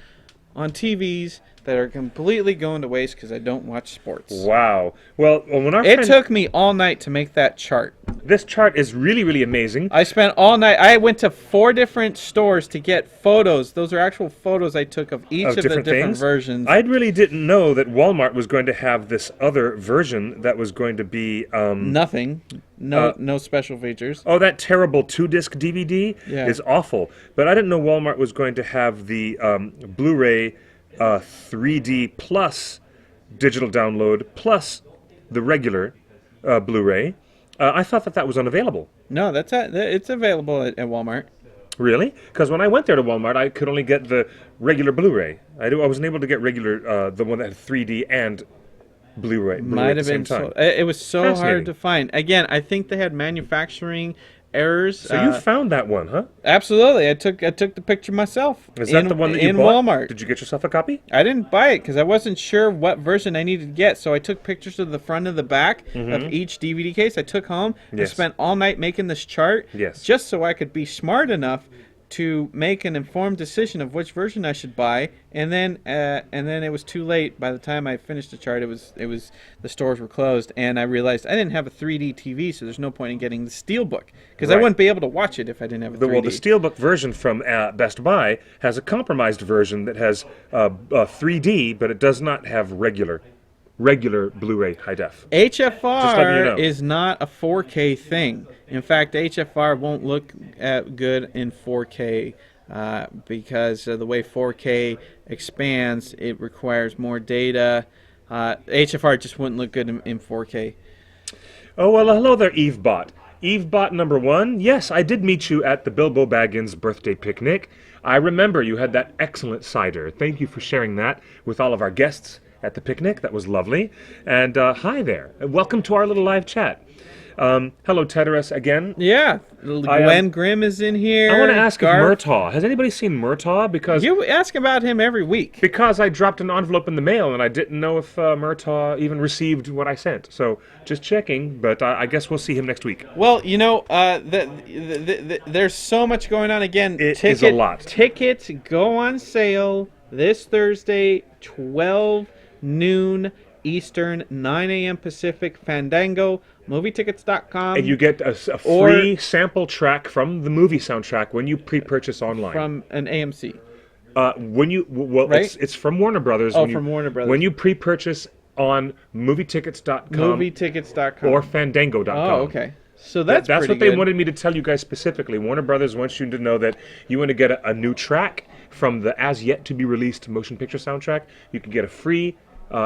Speaker 2: on TVs that are completely going to waste because I don't watch sports.
Speaker 7: Wow. Well, when
Speaker 2: it took me all night to make that chart.
Speaker 7: This chart is really, really amazing.
Speaker 2: I spent all night. I went to 4 different stores to get photos. Those are actual photos I took of each of the different versions.
Speaker 7: I really didn't know that Walmart was going to have this other version that was going to be...
Speaker 2: nothing. No special features.
Speaker 7: Oh, that terrible 2-disc DVD is awful. But I didn't know Walmart was going to have the Blu-ray 3D plus digital download plus the regular Blu-ray. I thought that was unavailable.
Speaker 2: No, it's available at Walmart.
Speaker 7: Really? Because when I went there to Walmart, I could only get the regular Blu-ray. I wasn't able to get regular the one that had 3D and Blu-ray
Speaker 2: Might
Speaker 7: at the
Speaker 2: have been
Speaker 7: same time.
Speaker 2: It was so hard to find. Again, I think they had manufacturing errors.
Speaker 7: So you found that one, huh?
Speaker 2: Absolutely. I took the picture myself.
Speaker 7: Is that the one that you bought?
Speaker 2: In Walmart.
Speaker 7: Did you get yourself a copy?
Speaker 2: I didn't buy it because I wasn't sure what version I needed to get. So I took pictures of the front and the back of each DVD case. I took home. I spent all night making this chart just so I could be smart enough to make an informed decision of which version I should buy, and then it was too late. By the time I finished the chart, it was the stores were closed, and I realized I didn't have a 3D TV, so there's no point in getting the Steelbook because I wouldn't be able to watch it if I didn't have a 3D.
Speaker 7: Well, the Steelbook version from Best Buy has a compromised version that has 3D, but it does not have regular Blu-ray high def.
Speaker 2: HFR is not a 4K thing. In fact, HFR won't look good in 4K because of the way 4K expands. It requires more data. HFR just wouldn't look good in 4K.
Speaker 7: Oh, well, hello there, EveBot. EveBot number 1. Yes, I did meet you at the Bilbo Baggins birthday picnic. I remember you had that excellent cider. Thank you for sharing that with all of our guests at the picnic. That was lovely. And hi there. Welcome to our little live chat. Hello, Teteris again.
Speaker 2: Yeah, Gwen Grimm is in here.
Speaker 7: I want to ask if
Speaker 2: Garth.
Speaker 7: Murtaugh. Has anybody seen Murtaugh? Because
Speaker 2: You ask about him every week.
Speaker 7: Because I dropped an envelope in the mail and I didn't know if Murtaugh even received what I sent. So just checking, but I guess we'll see him next week.
Speaker 2: Well, you know, there's so much going on. Again,
Speaker 7: It is a lot.
Speaker 2: Tickets go on sale this Thursday, 12 noon Eastern, 9 a.m. Pacific, Fandango, movietickets.com.
Speaker 7: And you get a free sample track from the movie soundtrack when you pre-purchase online.
Speaker 2: From an AMC.
Speaker 7: Right? it's from Warner Brothers.
Speaker 2: Oh, from Warner Brothers.
Speaker 7: When you pre-purchase on movietickets.com.
Speaker 2: Movietickets.com.
Speaker 7: Or Fandango.com.
Speaker 2: Oh, okay. So that's
Speaker 7: what
Speaker 2: pretty
Speaker 7: they
Speaker 2: good.
Speaker 7: wanted me to tell you guys specifically. Warner Brothers wants you to know that you want to get a new track from the as yet to be released motion picture soundtrack. You can get a free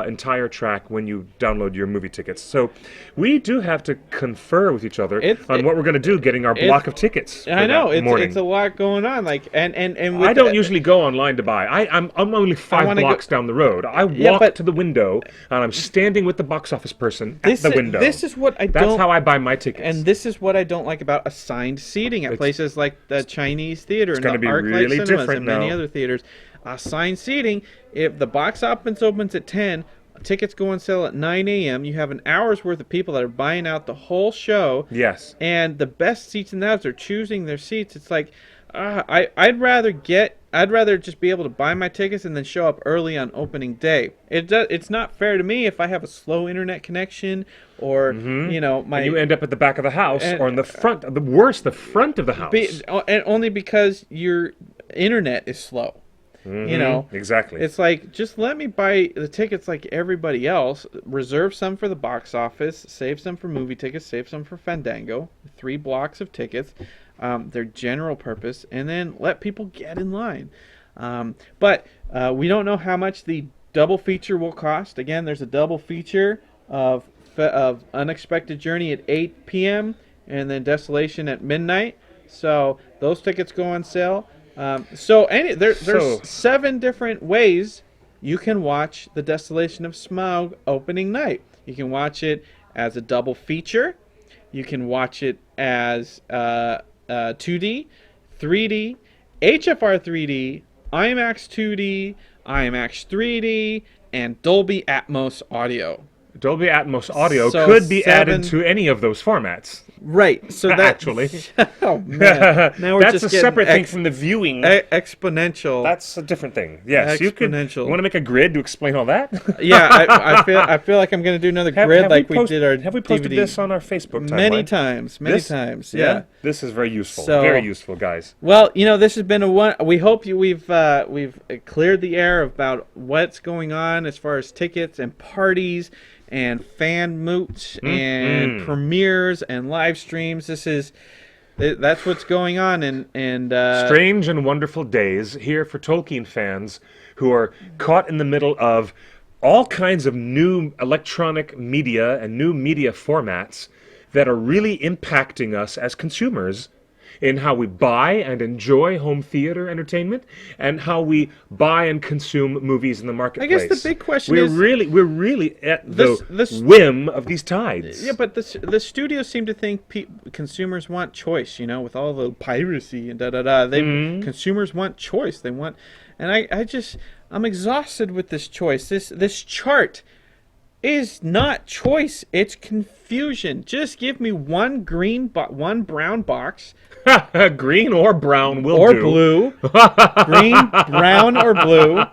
Speaker 7: entire track when you download your movie tickets. So we do have to confer with each other on what we're going to do, getting our block of tickets. For
Speaker 2: I know
Speaker 7: that morning.
Speaker 2: it's a lot going on. Like and with
Speaker 7: I don't usually go online to buy. I'm only 5 blocks down the road. I walk to the window and I'm standing with the box office person at the window.
Speaker 2: This is what I don't.
Speaker 7: That's how I buy my tickets.
Speaker 2: And this is what I don't like about assigned seating at places like the Chinese Theater and the ArcLight
Speaker 7: really
Speaker 2: Cinemas
Speaker 7: different
Speaker 2: and many
Speaker 7: now.
Speaker 2: other theaters. Assigned seating. If the box office opens at 10, tickets go on sale at 9 a.m. You have an hour's worth of people that are buying out the whole show.
Speaker 7: Yes.
Speaker 2: And the best seats in that, they're choosing their seats. It's like, I'd rather just be able to buy my tickets and then show up early on opening day. It's not fair to me if I have a slow internet connection or and you
Speaker 7: end up at the back of the house or in the front. The front of the house.
Speaker 2: And only because your internet is slow.
Speaker 7: Exactly.
Speaker 2: It's like, just let me buy the tickets like everybody else. Reserve some for the box office, save some for movie tickets, save some for Fandango. 3 blocks of tickets, their general purpose, and then let people get in line. But we don't know how much the double feature will cost. Again, there's a double feature of Unexpected Journey at 8 p.m. and then Desolation at midnight. So those tickets go on sale. There's 7 different ways you can watch The Desolation of Smaug opening night. You can watch it as a double feature. You can watch it as 2D, 3D, HFR 3D, IMAX 2D, IMAX 3D, and Dolby Atmos audio.
Speaker 7: Dolby Atmos audio could be added to any of those formats.
Speaker 2: Right. So that
Speaker 7: actually.
Speaker 2: Oh man. Now we're
Speaker 7: That's
Speaker 2: just
Speaker 7: a separate thing from the viewing.
Speaker 2: Exponential.
Speaker 7: That's a different thing. Yes,
Speaker 2: exponential.
Speaker 7: You want to make a grid to explain all that?
Speaker 2: Yeah, I feel like I'm going to do another grid like we did our.
Speaker 7: Have we posted
Speaker 2: DVD
Speaker 7: this on our Facebook timeline?
Speaker 2: Many times. Yeah.
Speaker 7: This is very useful.
Speaker 2: So,
Speaker 7: very useful, guys.
Speaker 2: Well, this has been we hope we've cleared the air about what's going on as far as tickets and parties and fan moots and premieres and live streams. That's what's going on, and
Speaker 7: strange and wonderful days here for Tolkien fans who are caught in the middle of all kinds of new electronic media and new media formats that are really impacting us as consumers in how we buy and enjoy home theater entertainment and how we buy and consume movies in the marketplace.
Speaker 2: I guess the big question
Speaker 7: is we're really at the whim of these tides.
Speaker 2: Yeah, but the studios seem to think consumers want choice. With all the piracy and consumers want choice. They want, and I'm exhausted with this choice. This chart is not choice. It's confusion. Just give me one one brown box.
Speaker 7: Green or brown will
Speaker 2: or
Speaker 7: do.
Speaker 2: Blue. Green, brown, or blue.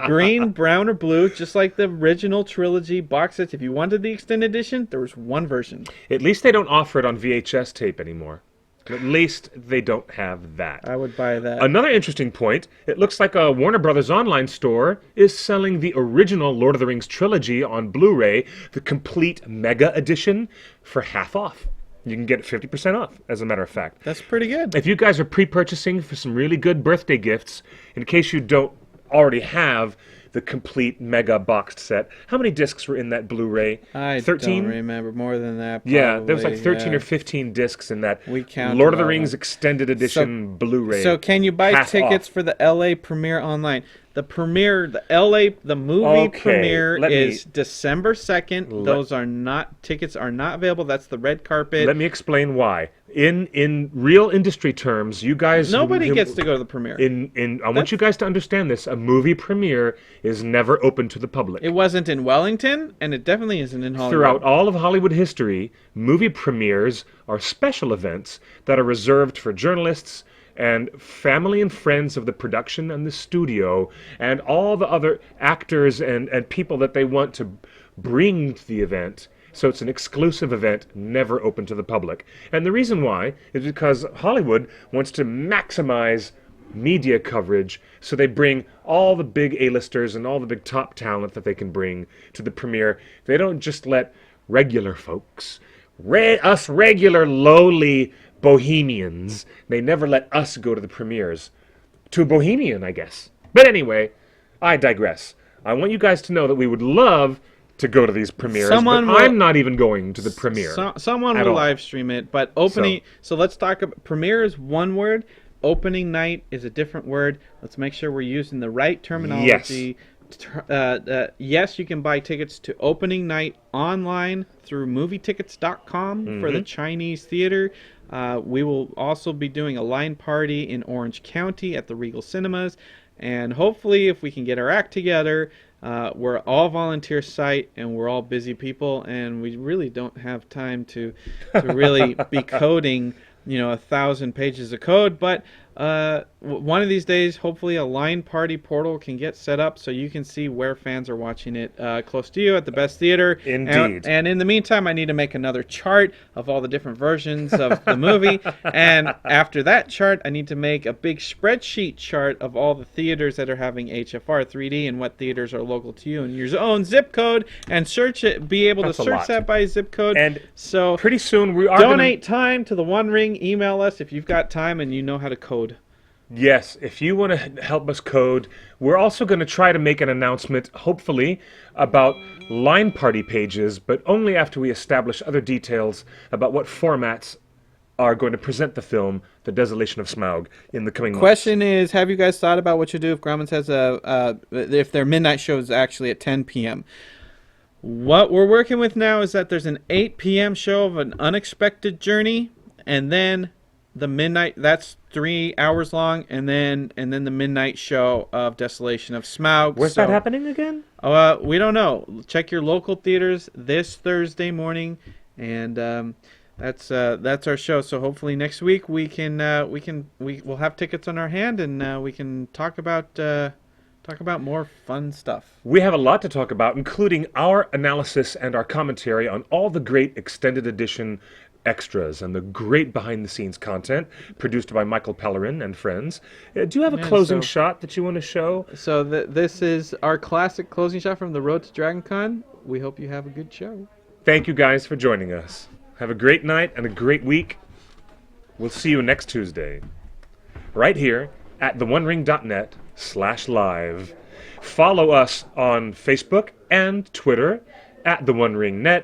Speaker 2: Green, brown, or blue, just like the original trilogy box sets. If you wanted the extended edition, there was one version.
Speaker 7: At least they don't offer it on VHS tape anymore. At least they don't have that.
Speaker 2: I would buy that.
Speaker 7: Another interesting point, it looks like a Warner Brothers online store is selling the original Lord of the Rings trilogy on Blu-ray, the complete Mega Edition, for half off. You can get it 50% off, as a matter of fact.
Speaker 2: That's pretty good.
Speaker 7: If you guys are pre-purchasing for some really good birthday gifts, in case you don't already have the complete mega boxed set, how many discs were in that Blu-ray? 13?
Speaker 2: Don't remember. More than that, probably.
Speaker 7: Yeah, there was like 13 or 15 discs in that
Speaker 2: we counted
Speaker 7: Lord of the Rings Extended Edition Blu-ray.
Speaker 2: So can you buy tickets for the LA premiere online? The premiere, the LA, the movie
Speaker 7: Okay,
Speaker 2: premiere
Speaker 7: let me-
Speaker 2: is December 2nd. Tickets are not available. That's the red carpet.
Speaker 7: Let me explain why. In real industry terms, you guys
Speaker 2: Nobody gets to go to the premiere.
Speaker 7: I want you guys to understand this. A movie premiere is never open to the public.
Speaker 2: It wasn't in Wellington, and it definitely isn't in Hollywood.
Speaker 7: Throughout all of Hollywood history, movie premieres are special events that are reserved for journalists and family and friends of the production and the studio and all the other actors and people that they want to bring to the event. So it's an exclusive event, never open to the public. And the reason why is because Hollywood wants to maximize media coverage, so they bring all the big A-listers and all the big top talent that they can bring to the premiere. They don't just let regular folks, us regular lowly bohemians, they never let us go to the premieres. Too bohemian, I guess. But anyway, I digress. I want you guys to know that we would love to go to these premieres, I'm not even going to the premiere.
Speaker 2: Someone will live stream it, but opening. So let's talk about premiere is one word. Opening night is a different word. Let's make sure we're using the right terminology. Yes, you can buy tickets to opening night online through movietickets.com for the Chinese theater. We will also be doing a line party in Orange County at the Regal Cinemas. And hopefully, if we can get our act together, we're all volunteer site and we're all busy people, and we really don't have time to really be coding 1,000 pages of code. But one of these days, hopefully a line party portal can get set up so you can see where fans are watching it close to you at the best theater.
Speaker 7: Indeed.
Speaker 2: And in the meantime, I need to make another chart of all the different versions of the movie. And after that chart, I need to make a big spreadsheet chart of all the theaters that are having HFR 3D and what theaters are local to you and your own zip code, and be able to search that by zip code.
Speaker 7: And
Speaker 2: so
Speaker 7: pretty soon we are
Speaker 2: donate time to the One Ring. Email us if you've got time and you know how to code.
Speaker 7: Yes, if you want to help us code, we're also going to try to make an announcement, hopefully, about line party pages, but only after we establish other details about what formats are going to present the film, The Desolation of Smaug, in the coming months.
Speaker 2: Question is, have you guys thought about what you do if Grumman says if their midnight show is actually at 10 p.m.? What we're working with now is that there's an 8 p.m. show of An Unexpected Journey, and then the midnight, that's 3 hours long, and then the midnight show of Desolation of Smaug.
Speaker 7: Where's that happening again?
Speaker 2: We don't know. Check your local theaters this Thursday morning, and that's our show. So hopefully next week we'll have tickets on our hand, and we can talk about more fun stuff.
Speaker 7: We have a lot to talk about, including our analysis and our commentary on all the great extended edition extras and the great behind-the-scenes content produced by Michael Pellerin and friends. Do you have a closing shot that you want to show?
Speaker 2: So this is our classic closing shot from the Road to Dragon Con. We hope you have a good show.
Speaker 7: Thank you guys for joining us. Have a great night and a great week. We'll see you next Tuesday, right here at theonering.net/live. Follow us on Facebook and Twitter at TheOneRingNet.